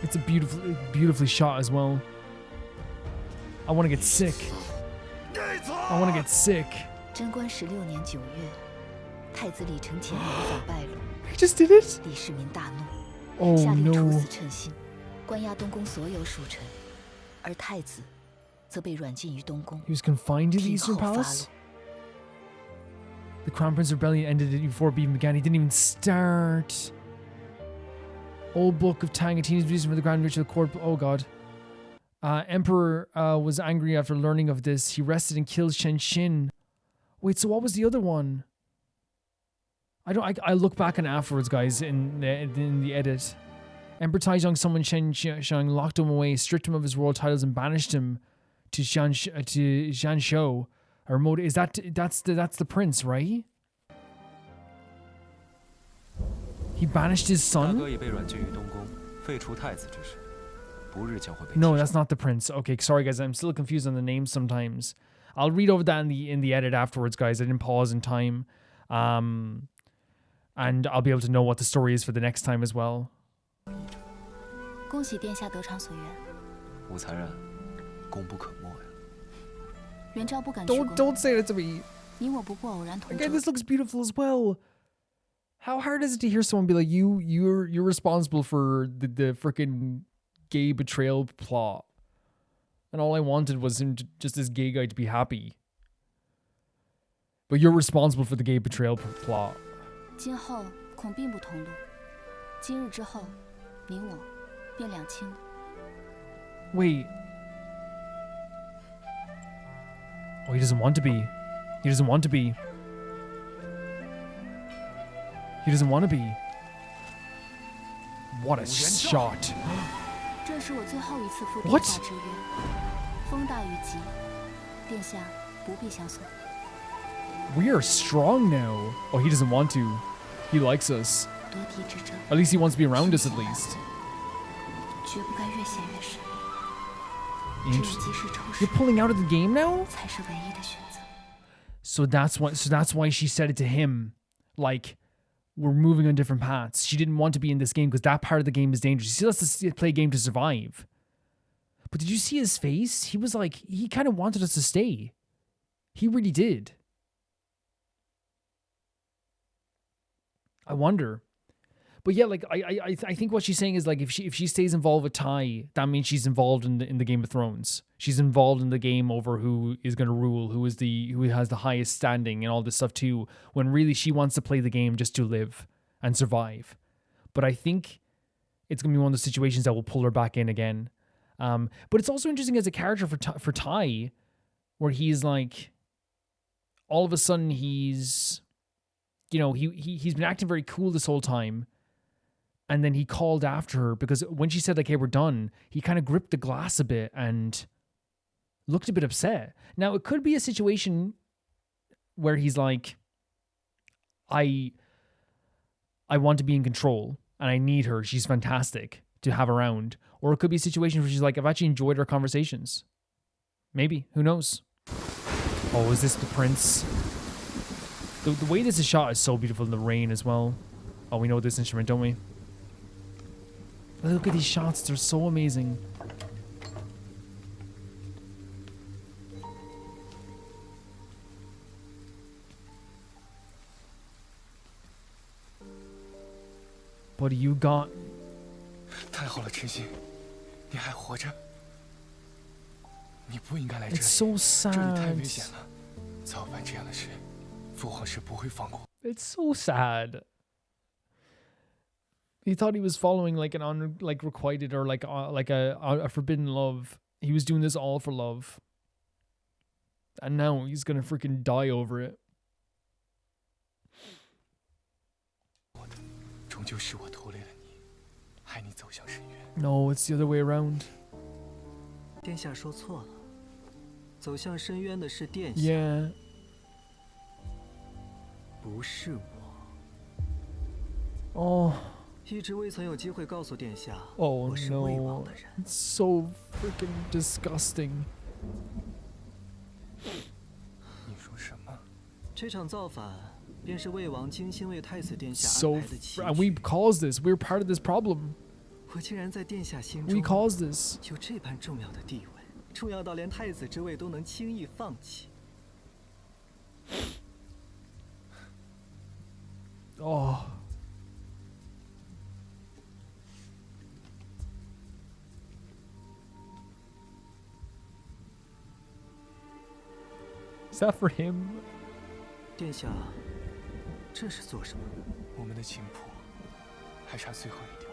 It's a beautifully shot as well. I want to get sick. I want to get sick. 贞观16年9月，太子李承乾谋反败露， He just did it? 李世民大怒， Oh 下令处 no. 死称心，关押东宫所有属臣，而太子则被软禁于东宫， He was confined to the 听 Eastern 候发 Palace? 落。 The Crown Prince Rebellion ended before it even began. He didn't even start. Old Book of Tang, a teenage musician for the Grand Ritual Court. Oh god. Emperor was angry after learning of this. He arrested and killed Shen Xin. Wait, so what was the other one? I look back on afterwards, guys, in the edit. Emperor Taizong summoned Shen Xiang, locked him away, stripped him of his royal titles, and banished him to Jianzhou. A remote that's the prince, right? He banished his son? No, that's not the prince. Okay, sorry guys, I'm still confused on the names sometimes. I'll read over that in the edit afterwards, guys. I didn't pause in time. And I'll be able to know what the story is for the next time as well. 恭喜殿下得偿所愿。武才人，功不可没呀。元昭不敢鞠躬。Don't say that to me. 你我不过偶然同舟。 Again, this looks beautiful as well. How hard is it to hear someone be like, you're responsible for the freaking gay betrayal plot, and all I wanted was him just this gay guy to be happy. But you're responsible for the gay betrayal plot. 今后恐并不同路。今日之后，你我便两清了。 Wait. Oh, he doesn't want to be. He doesn't want to be. He doesn't want to be. What a shot. 这是我最后一次赴殿 What? 下之约。风大雨急，殿下不必相送。 We are strong now. Oh, he doesn't want to. He likes us. 夺嫡之争， At least he wants to be around us at least. 绝不该越陷越深。只有 Interesting. 及时抽身 You're pulling out of the game now? 才是唯一的选择。 So that's why she said it to him. Like, we're moving on different paths. She didn't want to be in this game because that part of the game is dangerous. She still has to play a game to survive. But did you see his face? He was like, he kind of wanted us to stay. He really did. I wonder. But yeah, like I think what she's saying is like if she stays involved with Tai, that means she's involved in the Game of Thrones. She's involved in the game over who is going to rule, who has the highest standing and all this stuff too. When really she wants to play the game just to live and survive. But I think it's going to be one of those situations that will pull her back in again. But it's also interesting as a character for Tai, where he's like, all of a sudden he's, you know, he's been acting very cool this whole time. And then he called after her because when she said, like, hey, we're done, he kind of gripped the glass a bit and looked a bit upset. Now, it could be a situation where he's like, I want to be in control and I need her. She's fantastic to have around. Or it could be a situation where she's like, I've actually enjoyed our conversations. Maybe. Who knows? Oh, is this the prince? The way this is shot is so beautiful in the rain as well. Oh, we know this instrument, don't we? Look at these shots. They're so amazing. What do you got? 太好了，陈曦，你还活着。你不应该来这里。 It's so 这里太危 sad. 险了。早办这样的事，父皇是不会放过。 It's so sad. He thought he was following like an requited or like a forbidden love. He was doing this all for love. And now he's gonna freaking die over it. 终究是我拖累了你，害你走向深渊。 No, it's the other way around. 殿下说错了，走向深渊的是殿下， Yeah. 不是我。 Oh. 一直未曾有机会告诉殿下， Oh 我是魏王 no. 的人。 It's so freaking disgusting. 你说什么？这场造反便是魏王精心为太子殿下 So 安排的棋 and 局。 we caused this. We're part of this problem. 我竟然在殿下心 We 中 caused this. 有这般重要的地位，重要到连太子之位都能轻易放弃。 Oh. Is that for him? 殿下，这是做什么？我们的琴谱还差最后一条，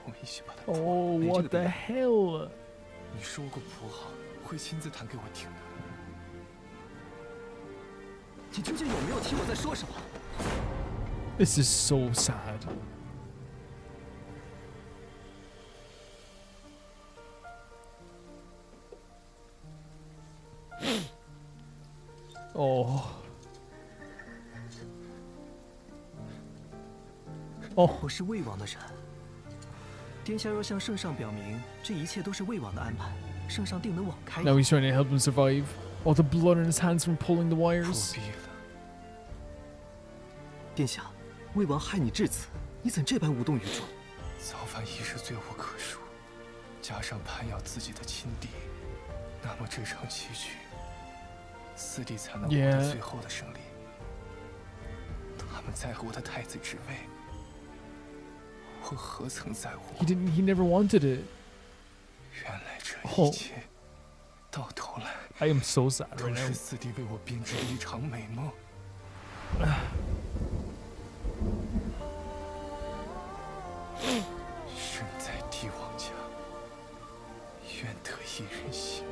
我们一起把它。 Oh, what the hell? 你说过谱好会亲自弹给我听的。你究竟有没有听我在说什么？ This is so sad. Oh. 我是魏王的人。殿下若向圣上表明，这一切都是魏王的安排，圣上定能网开。 Now he's trying to help him survive. All the blood in his hands from pulling the wires. 殿下，魏王害你至此，你怎这般无动于衷？造反一事罪无可恕，加上攀咬自己的亲弟，那么这场棋局，四弟才能获得最后的胜利。他们在乎我的太子之位，我何曾在乎？ He never wanted it. 原来这一切，到头来 I am so sad right 都 now. 是四弟为我编织的一场美梦。身在帝王家，愿得一人心，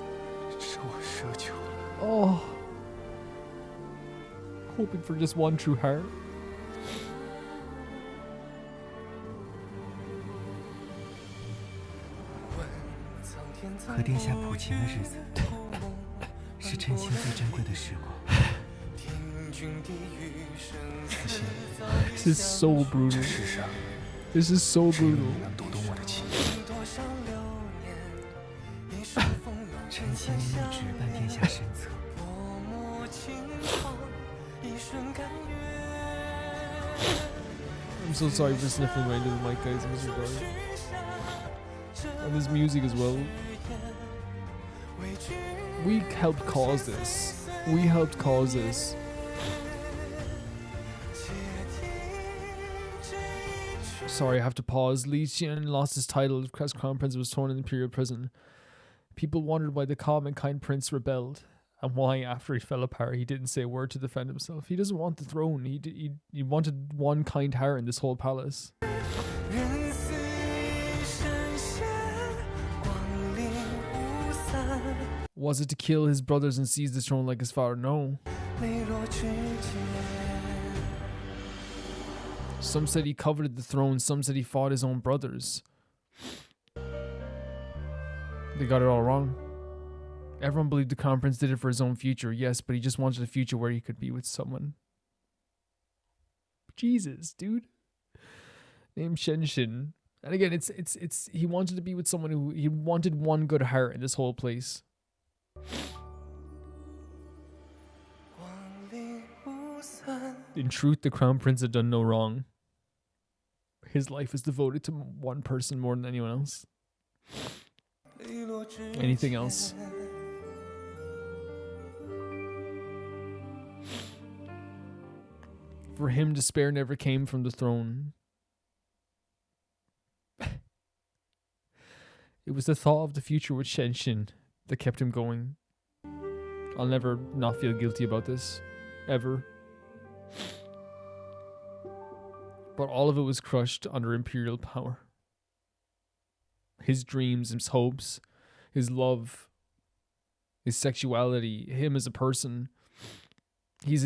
是我奢求了。Oh. Hoping for just one true heart. 和殿下谱琴的日子，是称心最珍贵的时光。陈心， This is so brutal. 这世上 This is so 谁有 brutal. 你能读懂我的情意？臣心一直伴殿下身侧。I'm so sorry for sniffing right into the mic, guys. I'm so sorry. And this music as well. We helped cause this. We helped cause this. Sorry, I have to pause. Li Xian lost his title as Crown Prince and was thrown in Imperial prison. People wondered why the calm and kind prince rebelled, and why, after he fell apart, he didn't say a word to defend himself. He doesn't want the throne. He wanted one kind heart in this whole palace. Was it to kill his brothers and seize the throne like his father? No. Some said he coveted the throne, some said he fought his own brothers. They got it all wrong. Everyone believed the Crown Prince did it for his own future, yes, but he just wanted a future where he could be with someone. Jesus, dude. Named Shenshin. And again, it's he wanted to be with someone who he wanted one good heart in this whole place. In truth, the Crown Prince had done no wrong. His life is devoted to one person more than anyone else. Anything else? For him, despair never came from the throne. It was the thought of the future with Shenshin that kept him going. I'll never not feel guilty about this. Ever. But all of it was crushed under imperial power. His dreams, his hopes, his love, his sexuality, him as a person. He's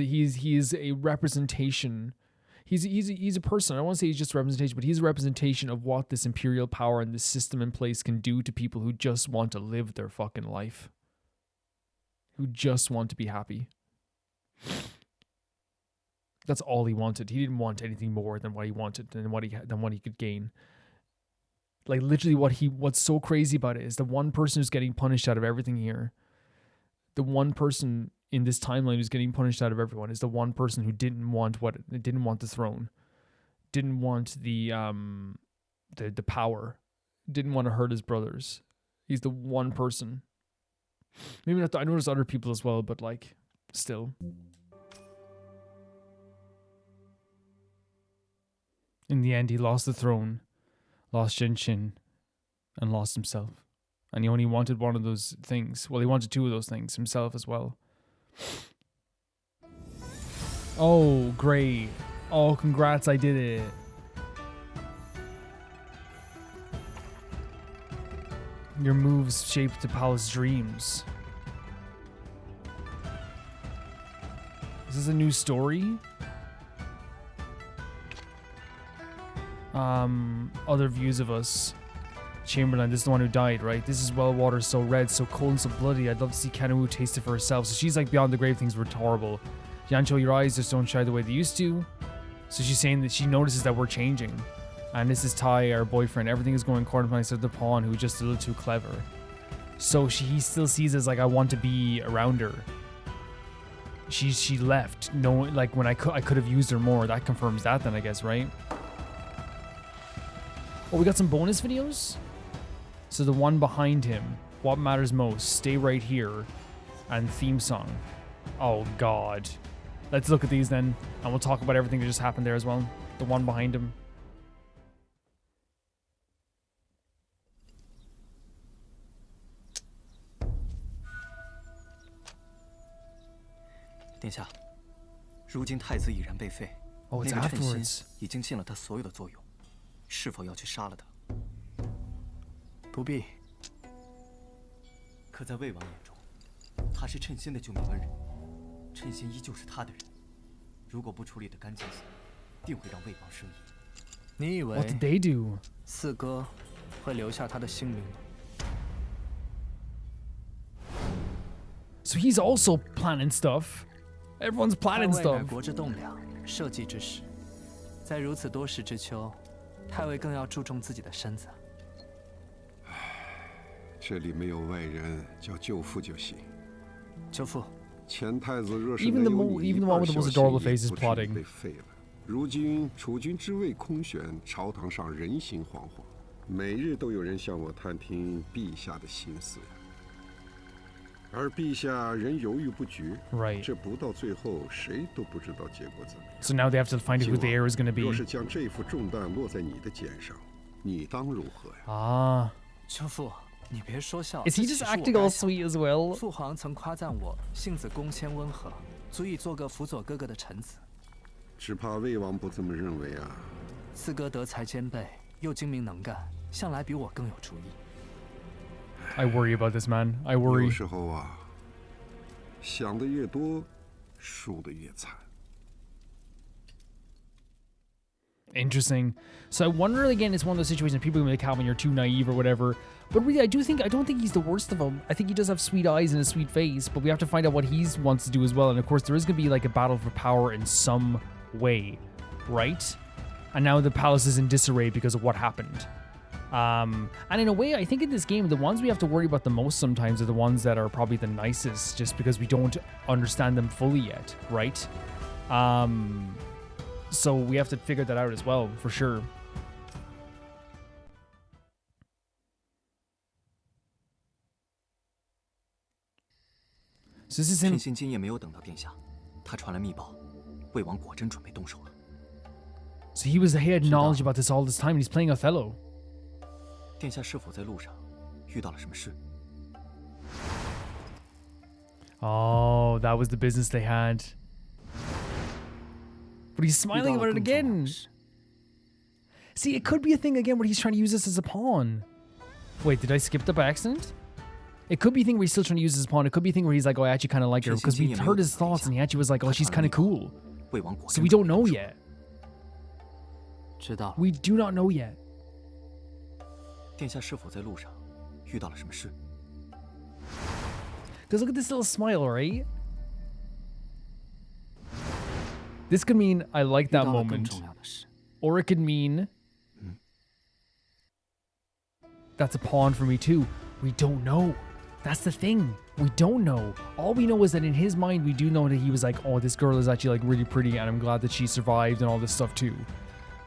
a representation. He's a person. I don't want to say he's just a representation, but he's a representation of what this imperial power and this system in place can do to people who just want to live their fucking life. Who just want to be happy. That's all he wanted. He didn't want anything more than what he wanted and what he could gain. Like literally what's so crazy about it is the one person who's getting punished out of everything here. The one person in this timeline who's getting punished out of everyone is the one person who didn't want the throne. Didn't want the power. Didn't want to hurt his brothers. He's the one person. Maybe not. I know there's other people as well, but like, still. In the end, he lost the throne, lost Shenshin, and lost himself. And he only wanted one of those things. Well, he wanted two of those things, himself as well. Oh, great. Oh, congrats, I did it. Your moves shape the palace dreams. Is this a new story? Other views of us. Chamberlain, this is the one who died, right? This is well water, so red, so cold and so bloody. I'd love to see Kanamu taste it for herself. So she's like, beyond the grave things were horrible. Yancho, your eyes just don't shine the way they used to. So she's saying that she notices that we're changing. And this is Tai, our boyfriend. Everything is going according to plan except the pawn, who's just a little too clever. So he still sees as like, I want to be around her. She left. No, like when I could have used her more. That confirms that then, I guess, right? Oh, we got some bonus videos? So the one behind him, what matters most, stay right here, and theme song. Oh God. Let's look at these then, and we'll talk about everything that just happened there as well. The one behind him. 殿下，如今太子已然被废， Oh, it's 那个称 afterwards. 心已经尽了他所有的作用，是否要去杀了他？不必。可在魏王眼中，他是称心的救命恩人，称心依旧是他的人。如果不处理得干净些，定会让魏王生疑。你以为 What did they do? 四哥会留下他的性命吗？ So he's also planning stuff. Everyone's planning 太尉乃 stuff. 国之栋梁，社稷之始。在如此多事之秋，太尉更要注重自己的身子。这里没有外人，叫舅父就行。舅父，前太子若是 Even 没 the 有 mo- 你 even the 一 one 半 with the 小 most 心 adorable 意 face is 不至于 plotting. 被废了。如今储君之位空悬，朝堂上人心惶惶，每日都有人向我探听陛下的心思。而陛下仍犹豫不决， Right. 这不到最后，谁都不知道结果怎么样。 So now they have to find out who the heir is going to 若 be. 是将这副重担落在你的肩上，你当如何呀？ Ah. 舅父，你别说笑。 Is he 这 just 岂是我 acting 该 all 想 sweet as well? 父皇曾夸赞我性子恭谦温和，足以做个辅佐哥哥的臣子。只怕魏王不这么认为啊。四哥德才兼备，又精明能干，向来比我更有主意。 I worry about this man. I 有 worry. 时候啊，想的越多，输的越惨。 Interesting. So I wonder again, it's one of those situations people are gonna be like, Calvin, you're too naive or whatever. But really, I don't think he's the worst of them. I think he does have sweet eyes and a sweet face, but we have to find out what he wants to do as well. And of course, there is gonna be like a battle for power in some way, right? And now the palace is in disarray because of what happened. And in a way, I think in this game, the ones we have to worry about the most sometimes are the ones that are probably the nicest, just because we don't understand them fully yet, right? So we have to figure that out as well, for sure. So this is 称 him. 心今夜没有等到殿下，他传来密报，魏王果真准备动手了。 So he had knowledge about this all this time, and he's playing Othello. 殿下是否在路上遇到了什么事？ Oh, that was the business they had. But he's smiling about it again. See, it could be a thing again where he's trying to use this as a pawn. Wait, did I skip that by accident? It could be a thing where he's still trying to use this as a pawn. It could be a thing where he's like, oh, I actually kind of like her. Because we heard his thoughts and he actually was like, oh, she's kind of cool. So we don't know yet. 知道。 We do not know yet. 殿下是否在路上遇到了什么事？ Because look at this little smile, right? This could mean I like that moment. Or it could mean that's a pawn for me too. We don't know. That's the thing. We don't know. All we know is that in his mind, we do know that he was like, oh, this girl is actually like really pretty and I'm glad that she survived and all this stuff too.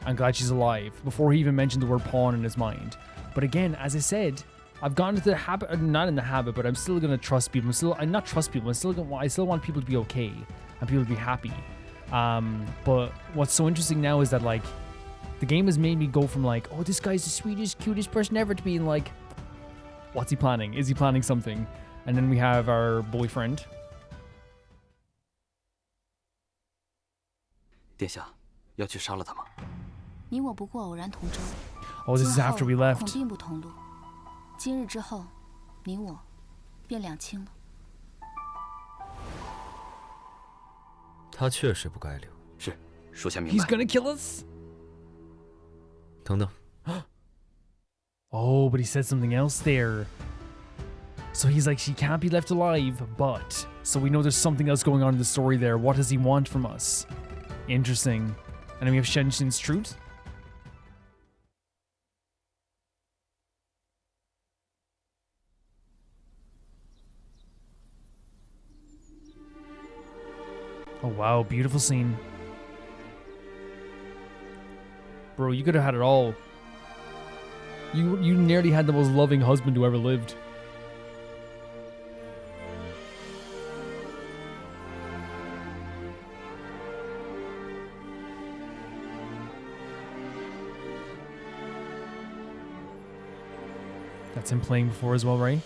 I'm glad she's alive. Before he even mentioned the word pawn in his mind. But again, as I said, I've gotten into the habit, not in the habit, but I'm still going to trust people. I'm not trust people. I still want people to be okay and people to be happy. But what's so interesting now is that like the game has made me go from like, oh, this guy's the sweetest, cutest person ever to being like, what's he planning? Is he planning something? And then we have our boyfriend. 殿下要去杀了他吗？你我不过偶然同舟。 Oh, this is after we 恐 left. 并不同路。今日之后，你我便两清了。他确实不该留。是，属下明白。 He's gonna kill us. 等等。Oh, but he said something else there. So he's like, she can't be left alive, but... So we know there's something else going on in the story there. What does he want from us? Interesting. And then we have Shenxin's truth. Oh wow, beautiful scene. Bro, you could have had it all. You nearly had the most loving husband who ever lived. That's him playing before as well, right?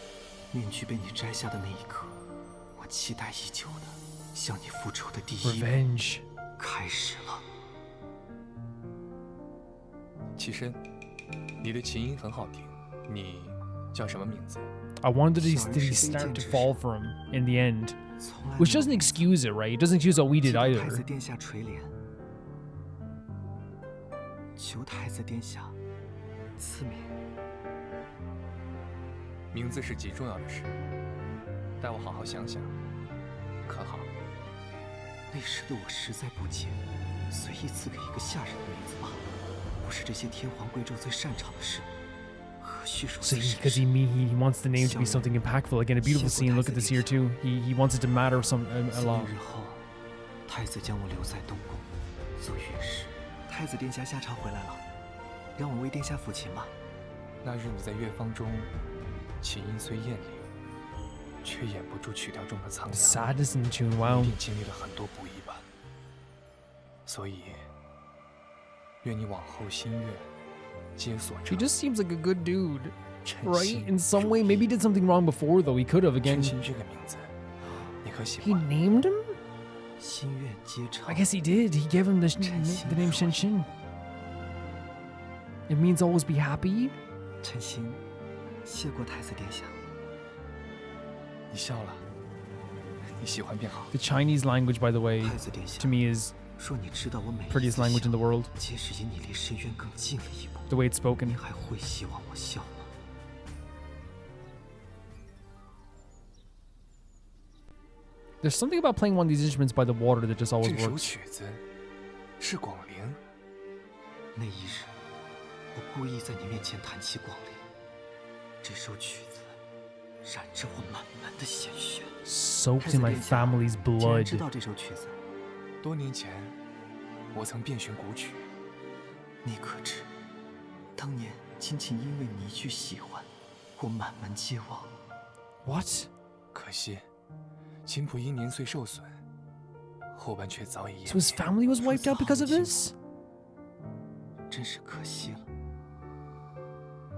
面具被你摘下的那一刻，我期待已久的向你复仇的第一幕 Revenge 开始了。起身，你的琴音很好听，你叫什么名字？ I wonder did he start to fall for him in the end? Which doesn't excuse it, right? It doesn't excuse what we did 太 either. 子殿下垂怜，求太子殿下赐名。名字是极重要的事，待我好好想想，可好？那时的我实在不解，随意赐给一个下人的名字罢了，不是这些天皇贵胄最擅长的事。何须如 So 此 because he wants the name to be something impactful. Again, a beautiful scene. Look at this here too. He wants it to matter a lot. 日后，太子将我留在东宫做乐师。太子殿下下朝回来了，让我为殿下抚琴吧。那日你在乐坊中，琴音虽艳丽，却掩不住曲调中的苍凉。 Sadness in the tune. Wow. 一定经历了很多不易吧。所以，愿你往后心愿皆所成。 He just seems like a good dude, right? In some way, maybe he did something wrong before, though. He could have again. 陈这个名字，你可喜 He 欢？ named him? 心愿皆成。 I guess he did. He gave him the name Shenxin. It means always be happy. 陈心，谢过太子殿下。你笑了，你喜欢便好。 The Chinese language, by the way, 太子殿下 to me is 若你知道我每一 prettiest 次 language in the 笑 world. 皆是因你离深渊更近了一步。 The way it's spoken. 你还会希望我笑吗？ There's something about playing one of these instruments by the water that just always 这首 works. 曲子是广陵。那一日，我故意在你面前弹起广陵。这首曲子染着我满门的鲜血。 Soaked in my family's 既然 blood. 知道这首曲子，多年前，我曾遍寻古曲。你可知，当年仅仅因为你一句喜欢，我满门皆忘。 What? 可惜，琴谱因年岁受损，后半却早已 So his family was wiped out because of this? 真是可惜了。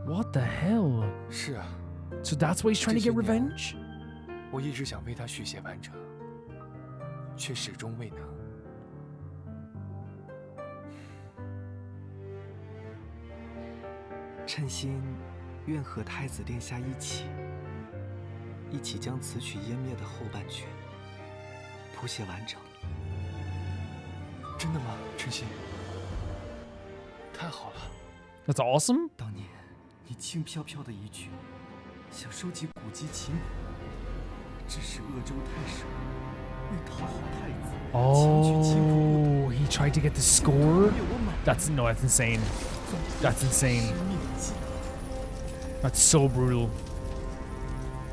What the hell? 是啊。 So that's why he's trying to get revenge? 我一直想为他续写完整，却始终未能。称心愿和太子殿下一起将此曲湮灭的后半阙谱写完整。真的吗，称心？太好了。 That's awesome. 当年你轻飘飘的一句，想收集古籍琴谱，致使鄂州太守为讨好太子，强取琴谱。 Oh, he tried to get the score? That's insane. That's insane. That's so brutal.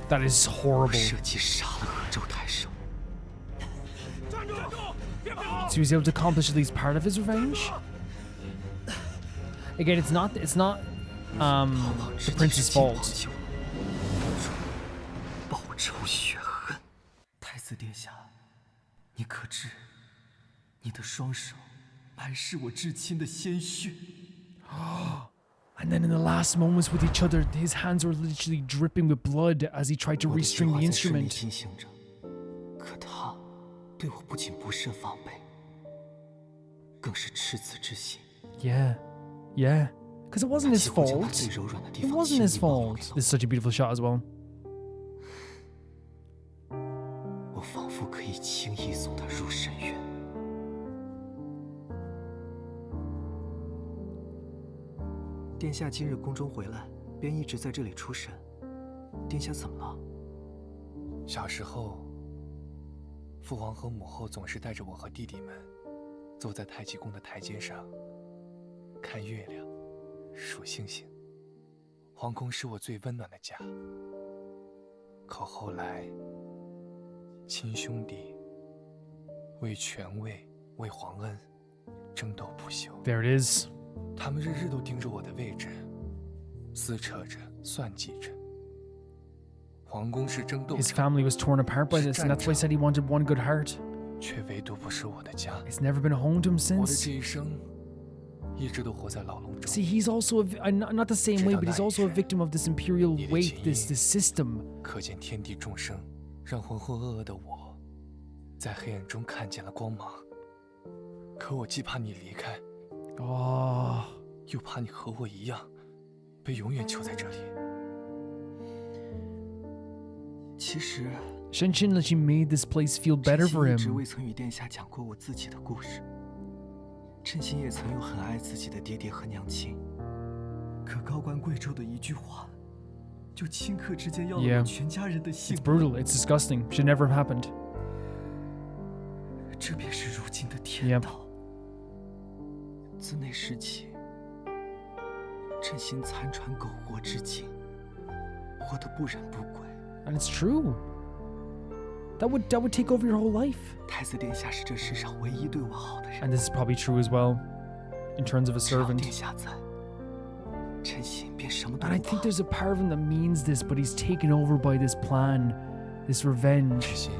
That is horrible. 设计杀了鄂州太守。 So he was able to accomplish at least part of his revenge? Again, it's not the prince's fault. 报仇雪恨，太子殿下，你可知，你的双手满是我至亲的鲜血。 And then in the last moments with each other, his hands were literally dripping with blood as he tried to restring the instrument. 进行着，可他对我不仅不甚防备，更是赤子之心。 Yeah, yeah. Because it wasn't his 几乎将他 fault. 最柔软的地 It 方 wasn't 轻 his 易暴露 fault. 给了 This is such a beautiful shot as well. 我仿佛可以轻易送他入深渊。殿下今日宫中回来，便一直在这里出神。殿下怎么了？小时候，父皇和母后总是带着我和弟弟们，坐在太极宫的台阶上，看月亮，数星星。皇宫是我最温暖的家。可后来，亲兄弟为权位、为皇恩争斗不休。 There it is. 他们日日都盯着我的位置，撕扯着，算计着。皇宫是争斗 His 场， family was torn apart by this, and that's why he said he wanted one good heart. 却唯独不是我的家。 It's never been home to him 我的 since. 这一生，一直都活在牢笼中。 See, he's also not the same way, but he's also a victim of this imperial weight, this system. 可见天地众生，让浑浑噩噩的我，在黑暗中看见了光芒。可我既怕你离开， Oh. 又怕你和我一样，被永远囚在这里。其实， Shen she made this place feel better 朕 for 一直 him. 未曾与殿下讲过我自己的故事。朕心也曾有很爱自己的爹爹和娘亲，可高官贵胄的一句话，就顷刻之间要了 Yeah. 我全家人的性 It's 命。 brutal. It's disgusting. Should never have happened. 这便是如今的天 Yep. 道。自那时起，朕心残喘苟活至今，活得不忍不轨。 And it's true. That would take over your whole life. 太子殿下是这世上唯一对我好的人。 And this is probably true as well, in terms of a 只要 servant. 殿下在，朕心便什么都 And I 不怕 think。there's a part of him that means this, but he's taken over by this plan, this revenge. 志新，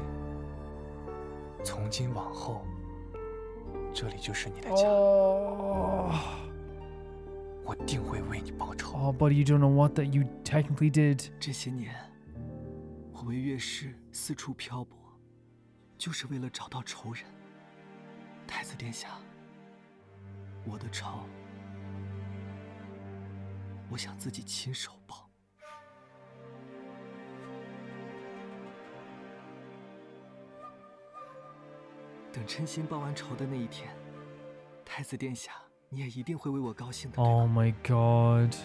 从今往后，这里就是你的家。 Oh. 我定会为你报仇。 Oh, buddy, you don't know what that you technically did. 这些年，我为月氏四处漂泊，就是为了找到仇人。太子殿下，我的仇，我想自己亲手报。等称心报完仇的那一天，太子殿下，你也一定会为我高兴的。 Oh my god.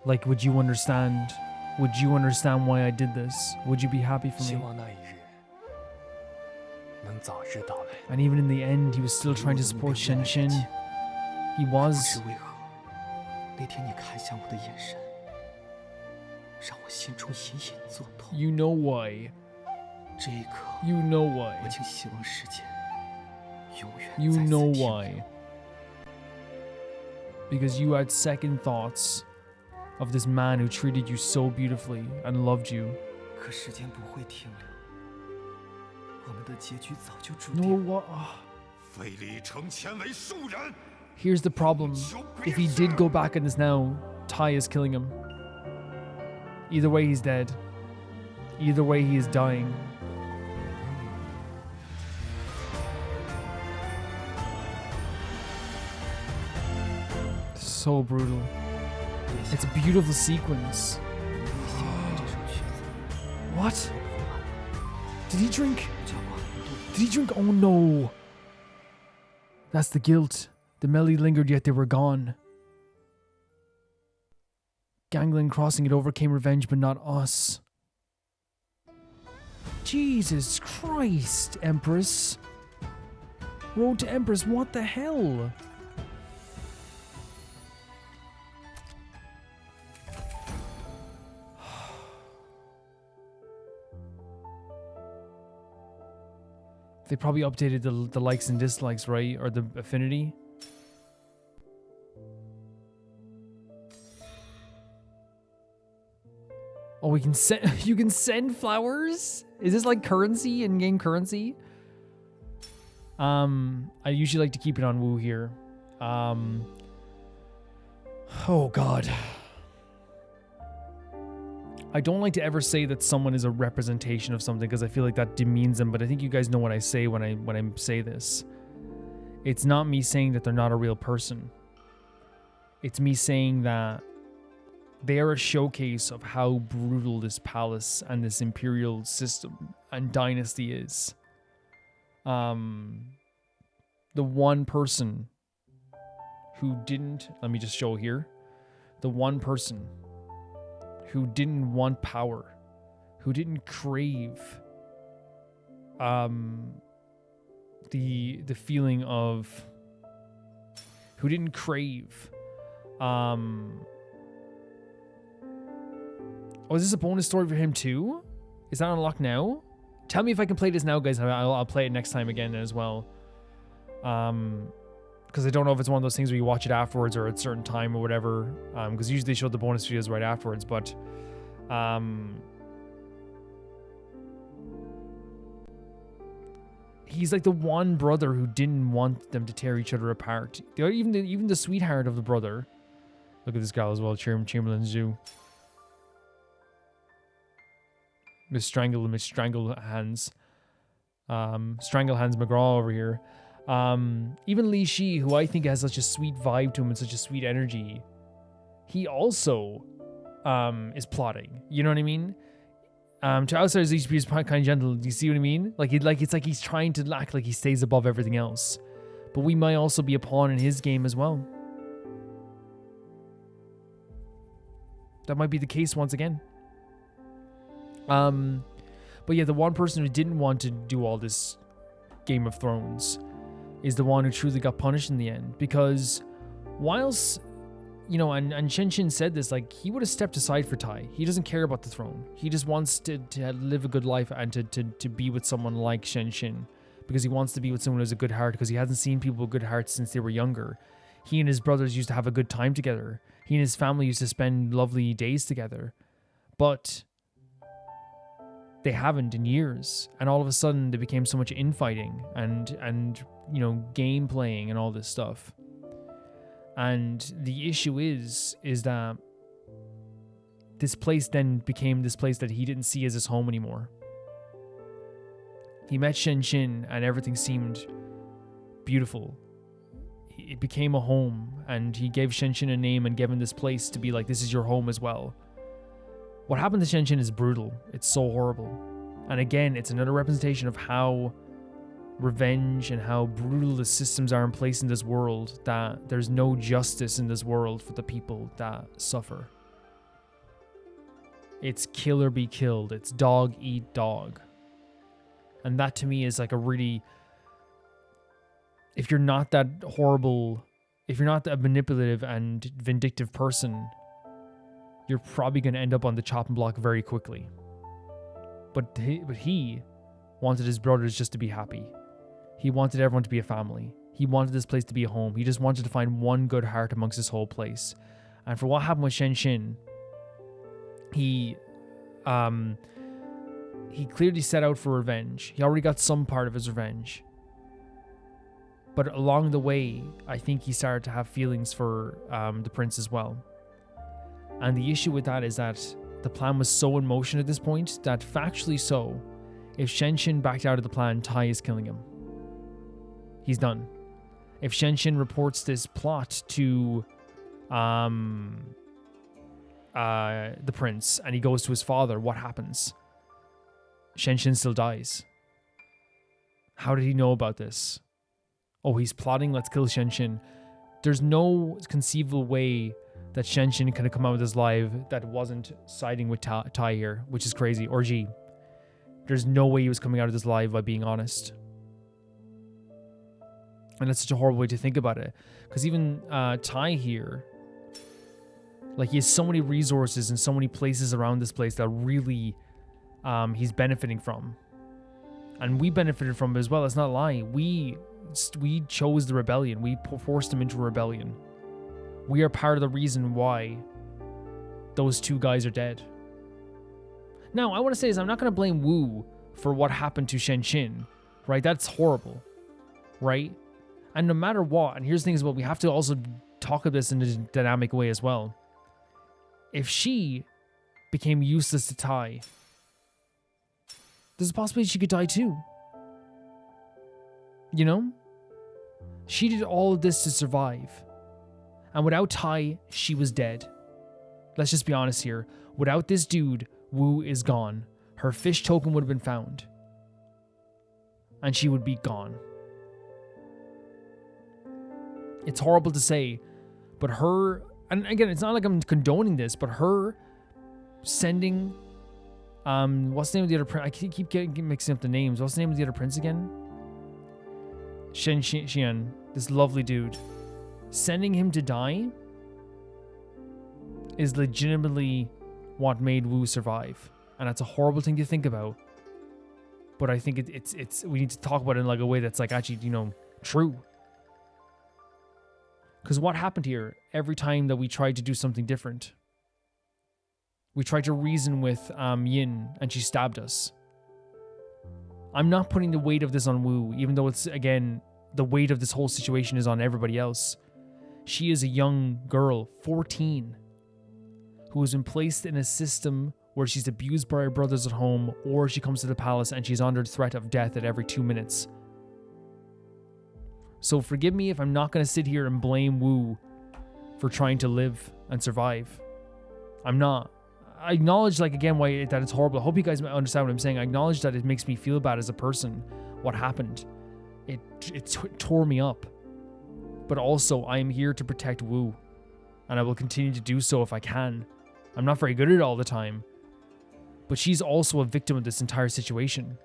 Like, would you understand? Would you understand why I did this? Would you be happy for 希 me? 望那一日能早日到来。 And even in the end, he was still trying to support Shen Shen. He 不 was. 知为何，那天你看向我的眼神，让我心中隐隐作痛。 You know why. 这一刻， You know 我 why. 竟希望世间永远 You 再次 know 停 why. Because you had second thoughts of this man who treated you so beautifully and loved you. 可时间不会停留，我们的结局早就注 No, 定。 what? 非礼成前为庶人。 Here's the problem. If he did go back on this now, Tai is killing him. Either way, he's dead. Either way, he is dying. So brutal. It's a beautiful sequence. What? Did he drink? Did he drink? Oh no. That's the guilt. The melody lingered, yet they were gone. Gangland crossing it overcame revenge, but not us. Jesus Christ, Empress. Road to Empress, what the hell? They probably updated the likes and dislikes, right? Or the affinity. Oh, we can send. You can send flowers. Is this like currency, in-game currency? I usually like to keep it on Woo here. Oh God. I don't like to ever say that someone is a representation of something because I feel like that demeans them. But I think you guys know what I say when I say this. It's not me saying that they're not a real person. It's me saying that they are a showcase of how brutal this palace and this imperial system and dynasty is. The one person who didn't, let me just show here, the one person who didn't want power, who didn't crave the feeling of, who didn't crave oh, is this a bonus story for him too? Is that unlocked now? Tell me if I can play this now, guys. I'll play it next time again as well. Because I don't know if it's one of those things where you watch it afterwards or at a certain time or whatever. Because usually they show the bonus videos right afterwards. But he's like the one brother who didn't want them to tear each other apart. Even the sweetheart of the brother. Look at this gal as well, Chamberlain Zoo. Miss Strangle Hands. Strangle Hands McGraw over here. Even Li Shi, who I think has such a sweet vibe to him and such a sweet energy, he also is plotting. You know what I mean? To outsiders, he is kind of gentle. Do you see what I mean? It's like he's trying to act like he stays above everything else. But we might also be a pawn in his game as well. That might be the case once again. But yeah, the one person who didn't want to do all this Game of Thrones is the one who truly got punished in the end. Because whilst, you know, and Shen said this, like, he would have stepped aside for Tai. He doesn't care about the throne. He just wants to live a good life and to be with someone like Shen. Because he wants to be with someone who has a good heart, because he hasn't seen people with good hearts since they were younger. He and his brothers used to have a good time together. He and his family used to spend lovely days together. But they haven't in years, and all of a sudden there became so much infighting and you know, game playing and all this stuff. And the issue is that this place then became this place that he didn't see as his home anymore. He met Shen and everything seemed beautiful. It became a home, and he gave Shen a name and gave him this place to be like, this is your home as well. What happened to Shen is brutal. It's so horrible. And again, it's another representation of how revenge and how brutal the systems are in place in this world, that there's no justice in this world for the people that suffer. It's kill or be killed. It's dog eat dog. And that to me is like a really... If you're not that horrible, if you're not that manipulative and vindictive person, you're probably going to end up on the chopping block very quickly. But he wanted his brothers just to be happy. He wanted everyone to be a family. He wanted this place to be a home. He just wanted to find one good heart amongst this whole place. And for what happened with Shen, he clearly set out for revenge. He already got some part of his revenge. But along the way, I think he started to have feelings for the prince as well. And the issue with that is that the plan was so in motion at this point that factually so, if Shen backed out of the plan, Tai is killing him. He's done. If Shen reports this plot to the prince and he goes to his father, what happens? Shen still dies. How did he know about this? Oh, he's plotting, let's kill Shen. There's no conceivable way that Shen could have come out with his life that wasn't siding with Tai here, which is crazy. Or G. There's no way he was coming out of this live by being honest. And that's such a horrible way to think about it. Because even Tai here, like, he has so many resources and so many places around this place that really he's benefiting from. And we benefited from it as well. Let's not lie. We chose the rebellion. We forced him into a rebellion. We are part of the reason why those two guys are dead. Now, I want to say is I'm not going to blame Wu for what happened to Shen, right? That's horrible, right? And no matter what, and here's the thing as well, we have to also talk of this in a dynamic way as well. If she became useless to Tai, there's a possibility she could die too. You know? She did all of this to survive. And without Tai, she was dead. Let's just be honest here. Without this dude, Wu is gone. Her fish token would have been found. And she would be gone. It's horrible to say, but her, and again, it's not like I'm condoning this, but her sending, what's the name of the other prince? I keep getting mixing up the names. What's the name of the other prince again? Shen Xian, this lovely dude. Sending him to die is legitimately what made Wu survive. And that's a horrible thing to think about. But I think it's we need to talk about it in like a way that's like actually, you know, true. Because what happened here, every time that we tried to do something different, we tried to reason with Yin and she stabbed us. I'm not putting the weight of this on Wu, even though it's, again, the weight of this whole situation is on everybody else. She is a young girl, 14, who has been placed in a system where she's abused by her brothers at home, or she comes to the palace and she's under threat of death at every 2 minutes. So forgive me if I'm not going to sit here and blame Wu for trying to live and survive. I'm not. I acknowledge, like, again, why that it's horrible. I hope you guys understand what I'm saying. I acknowledge that it makes me feel bad as a person, what happened. It tore me up. But also, I am here to protect Wu. And I will continue to do so if I can. I'm not very good at it all the time. But she's also a victim of this entire situation.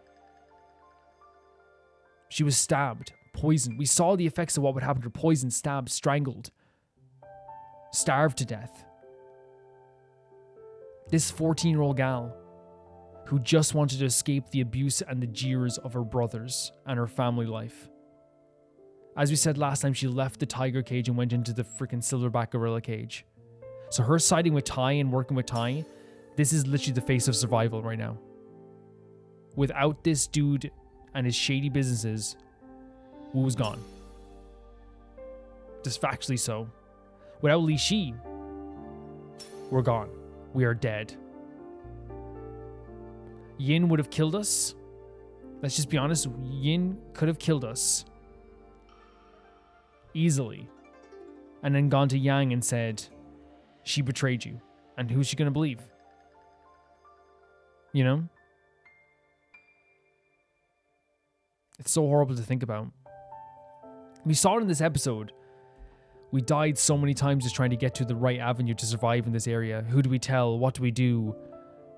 She was stabbed, poisoned. We saw the effects of what would happen to her: poisoned, stabbed, strangled, starved to death. This 14-year-old gal who just wanted to escape the abuse and the jeers of her brothers and her family life. As we said last time, she left the tiger cage and went into the freaking silverback gorilla cage. So her siding with Tai and working with Tai, this is literally the face of survival right now. Without this dude and his shady businesses, Wu was gone. Just factually so. Without Li Shi, we're gone. We are dead. Yin would have killed us. Let's just be honest. Yin could have killed us easily. And then gone to Yang and said, she betrayed you. And who's she going to believe? You know? It's so horrible to think about. We saw it in this episode. We died so many times just trying to get to the right avenue to survive in this area. Who do we tell? What do we do?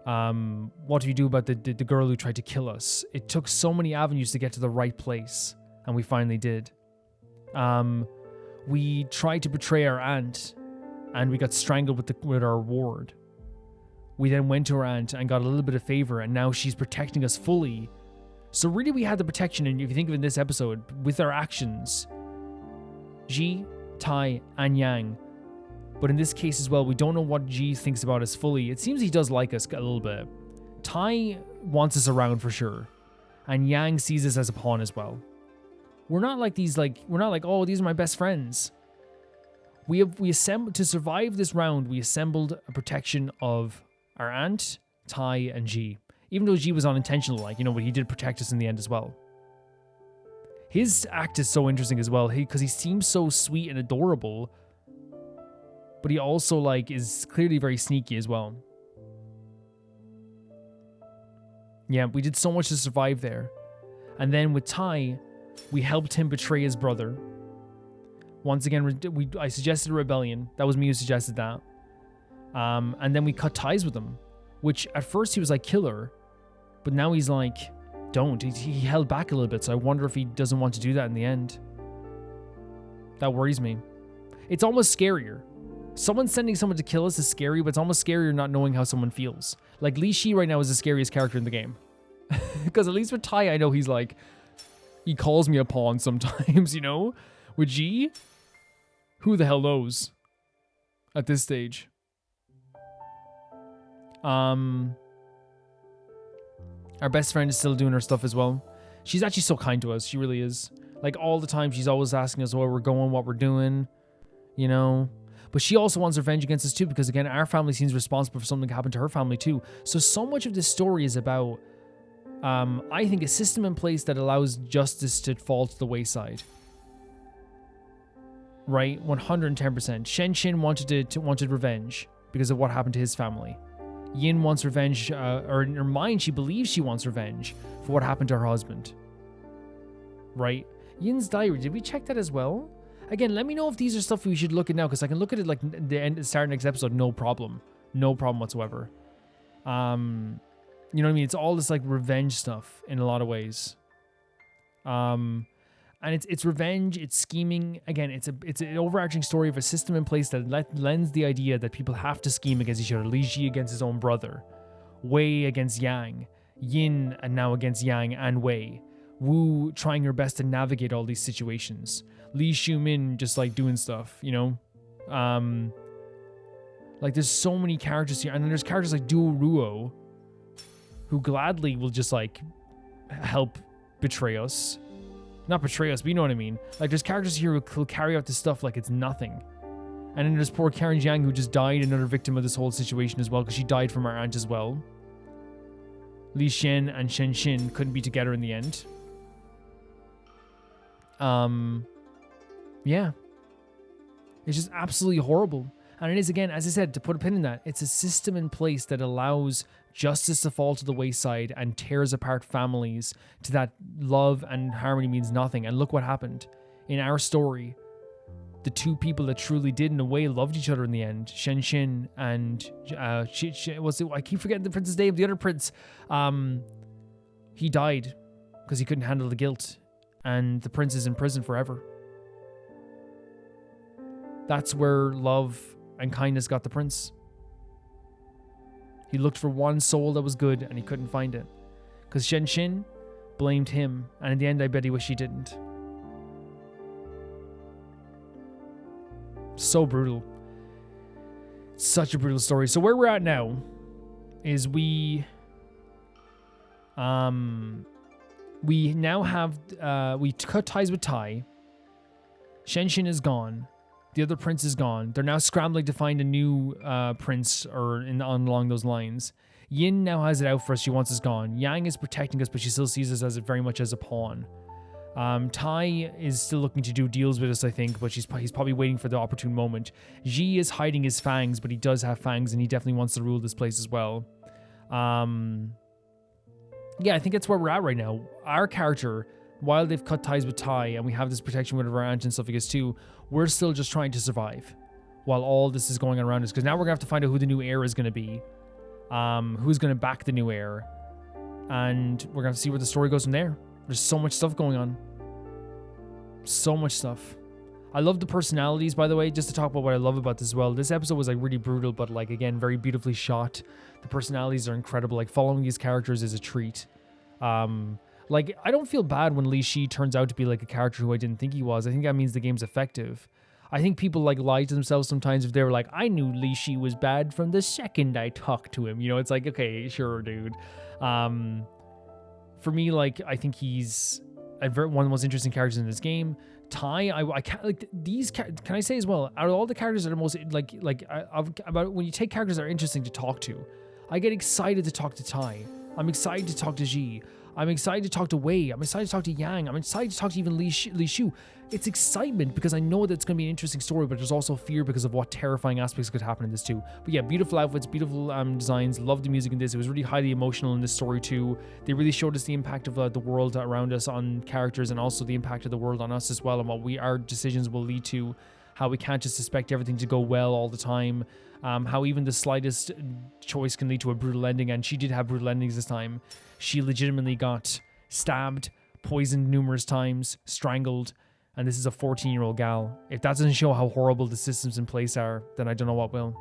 What do we do about the girl who tried to kill us? It took so many avenues to get to the right place. And we finally did. We tried to betray our aunt. And we got strangled with our ward. We then went to her aunt and got a little bit of favor. And now she's protecting us fully. So really we had the protection. And if you think of it in this episode, with our actions, Ji, Tai, and Yang. But in this case as well, we don't know what Ji thinks about us fully. It seems he does like us a little bit. Tai wants us around for sure. And Yang sees us as a pawn as well. We're not like, oh, these are my best friends. We assembled, to survive this round, we assembled a protection of our aunt, Tai, and Ji. Even though Ji was unintentional, but he did protect us in the end as well. His act is so interesting as well, because he seems so sweet and adorable, but he also is clearly very sneaky as well. Yeah, we did so much to survive there. And then with Tai, we helped him betray his brother. Once again, I suggested a rebellion. That was me who suggested that. And then we cut ties with him, which at first he was like, kill her, but now he's like, don't. He held back a little bit, so I wonder if he doesn't want to do that in the end. That worries me. It's almost scarier. Someone sending someone to kill us is scary, but it's almost scarier not knowing how someone feels. Like, Li Shi right now is the scariest character in the game. Because at least with Tai, I know he's like, he calls me a pawn sometimes, With Ji, who the hell knows at this stage? Our best friend is still doing her stuff as well. She's actually so kind to us. She really is. Like, all the time, she's always asking us where we're going, what we're doing, But she also wants revenge against us too, because again, our family seems responsible for something that happened to her family too. So much of this story is about, I think, a system in place that allows justice to fall to the wayside. right? 110%. Shen wanted revenge because of what happened to his family. Yin wants revenge, or in her mind, she believes she wants revenge for what happened to her husband. Right? Yin's diary, did we check that as well? Again, let me know if these are stuff we should look at now, because I can look at it like the start of next episode, no problem. No problem whatsoever. You know what I mean? It's all this like revenge stuff in a lot of ways. And it's revenge, it's scheming. Again, it's an overarching story of a system in place that lends the idea that people have to scheme against each other. Li Ji against his own brother, Wei against Yang, Yin and now against Yang and Wei, Wu trying her best to navigate all these situations, Li Xiumin just like doing stuff, you know. Like there's so many characters here, and then there's characters like Duo Ruo, who gladly will just like help betray us. Not betray us, but you know what I mean. Like, there's characters here who'll carry out this stuff like it's nothing. And then there's poor Karen Jiang, who just died, another victim of this whole situation as well, because she died from her aunt as well. Li Shen and Shen Xin couldn't be together in the end. Yeah. It's just absolutely horrible. And it is, again, as I said, to put a pin in that, it's a system in place that allows justice to fall to the wayside and tears apart families to that love and harmony means nothing. And look what happened. In our story, the two people that truly did, in a way, loved each other in the end, Shen Xin and I keep forgetting the prince's name, the other prince. He died because he couldn't handle the guilt, and the prince is in prison forever. That's where love and kindness got the prince. He looked for one soul that was good and he couldn't find it. Because Shen Xin blamed him, and in the end I bet he wished he didn't. So brutal. Such a brutal story. So where we're at now is we now have we cut ties with Tai. Shen Xin is gone. The other prince is gone. They're now scrambling to find a new prince or along those lines. Yin now has it out for us. She wants us gone. Yang is protecting us, but she still sees us as very much as a pawn. Tai is still looking to do deals with us, I think, but he's probably waiting for the opportune moment. Ji is hiding his fangs, but he does have fangs, and he definitely wants to rule this place as well. Yeah, I think that's where we're at right now. Our character, while they've cut ties with Tai and we have this protection with our aunt and stuff like this too, we're still just trying to survive while all this is going on around us. Because now we're going to have to find out who the new heir is going to be. Who's going to back the new heir. And we're going to see where the story goes from there. There's so much stuff going on. So much stuff. I love the personalities, by the way, just to talk about what I love about this as well. This episode was like really brutal, but like, again, very beautifully shot. The personalities are incredible. Like, following these characters is a treat. Like, I don't feel bad when Li Shi turns out to be like a character who I didn't think he was. I think that means the game's effective. I think people like lie to themselves sometimes if they were like, I knew Li Shi was bad from the second I talked to him. You know, it's like, okay, sure, dude. For me, like, I think he's one of the most interesting characters in this game. Tai, I can't, like, these, can I say as well, out of all the characters that are most, about when you take characters that are interesting to talk to, I get excited to talk to Tai. I'm excited to talk to Ji. I'm excited to talk to Wei. I'm excited to talk to Yang. I'm excited to talk to even Li Shu. It's excitement because I know that it's going to be an interesting story, but there's also fear because of what terrifying aspects could happen in this too. But yeah, beautiful outfits, beautiful designs. Love the music in this. It was really highly emotional in this story too. They really showed us the impact of the world around us on characters, and also the impact of the world on us as well, and what our decisions will lead to. How we can't just expect everything to go well all the time. How even the slightest choice can lead to a brutal ending, and she did have brutal endings this time. She legitimately got stabbed, poisoned numerous times, strangled, and this is a 14-year-old gal. If that doesn't show how horrible the systems in place are, then I don't know what will.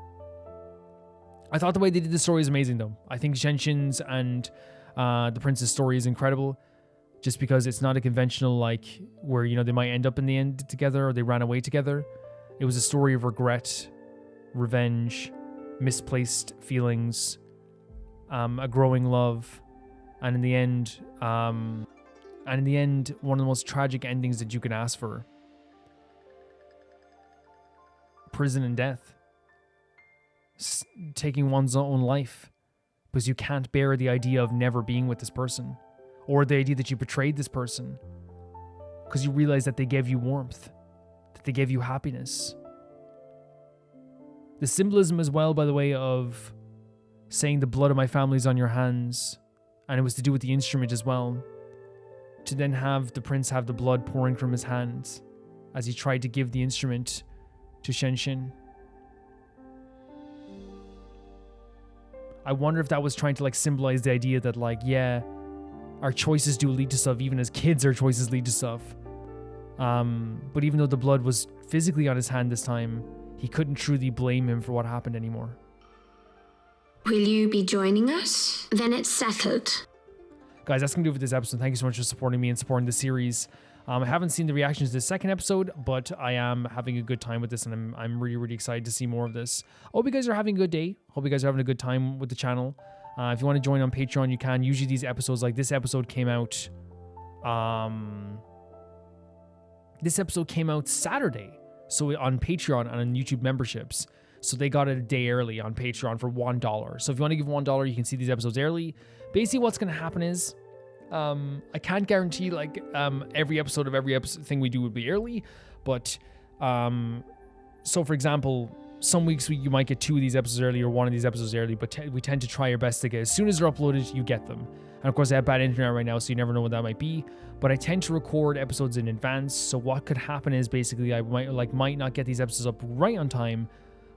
I thought the way they did the story is amazing, though. I think Shen Xin's and the prince's story is incredible, just because it's not a conventional, like, where, you know, they might end up in the end together or they ran away together. It was a story of regret, revenge, misplaced feelings, a growing love, and in the end, one of the most tragic endings that you can ask for. Prison and death. Taking one's own life because you can't bear the idea of never being with this person, or the idea that you betrayed this person because you realize that they gave you warmth, that they gave you happiness. The symbolism as well, by the way, of saying the blood of my family's on your hands, and it was to do with the instrument as well, to then have the prince have the blood pouring from his hands as he tried to give the instrument to Shenshin. I wonder if that was trying to like symbolize the idea that like, yeah, our choices do lead to stuff. Even as kids, our choices lead to stuff. But even though the blood was physically on his hand this time, he couldn't truly blame him for what happened anymore. Will you be joining us? Then it's settled. Guys, that's going to do it for this episode. Thank you so much for supporting me and supporting the series. I haven't seen the reactions to the second episode, but I am having a good time with this, and I'm really, really excited to see more of this. Hope you guys are having a good day. Hope you guys are having a good time with the channel. If you want to join on Patreon, you can. Usually these episodes, like this episode came out... this episode came out Saturday. So on Patreon and on YouTube memberships. So they got it a day early on Patreon for $1. So if you want to give $1, you can see these episodes early. Basically what's going to happen is... I can't guarantee like every episode of every thing we do would be early, but so for example, some weeks you might get 2 of these episodes early or 1 of these episodes early, but we tend to try our best to get as soon as they're uploaded, you get them. And of course I have bad internet right now, so you never know what that might be, but I tend to record episodes in advance. So what could happen is basically I might not get these episodes up right on time,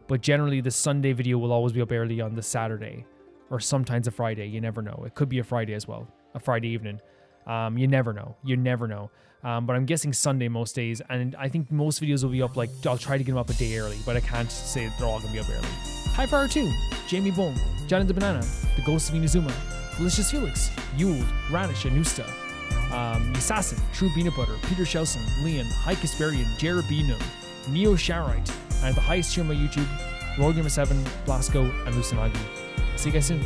but generally the Sunday video will always be up early on the Saturday or sometimes a Friday. You never know. It could be a Friday as well. A Friday evening. You never know. You never know. But I'm guessing Sunday most days. And I think most videos will be up, like, I'll try to get them up a day early, but I can't say they're all going to be up early. High Fire 2, Jamie Bone, Johnny the Banana, The Ghost of Inazuma, Delicious Felix, Yule, Ranish, Anusta, Assassin, True Peanut Butter, Peter Shelson, Leon, High Kasperian, Jared Bino, Neo Sharite, and at the highest tier on my YouTube, Rogue 7, Blasco, and Lucinagi. See you guys soon.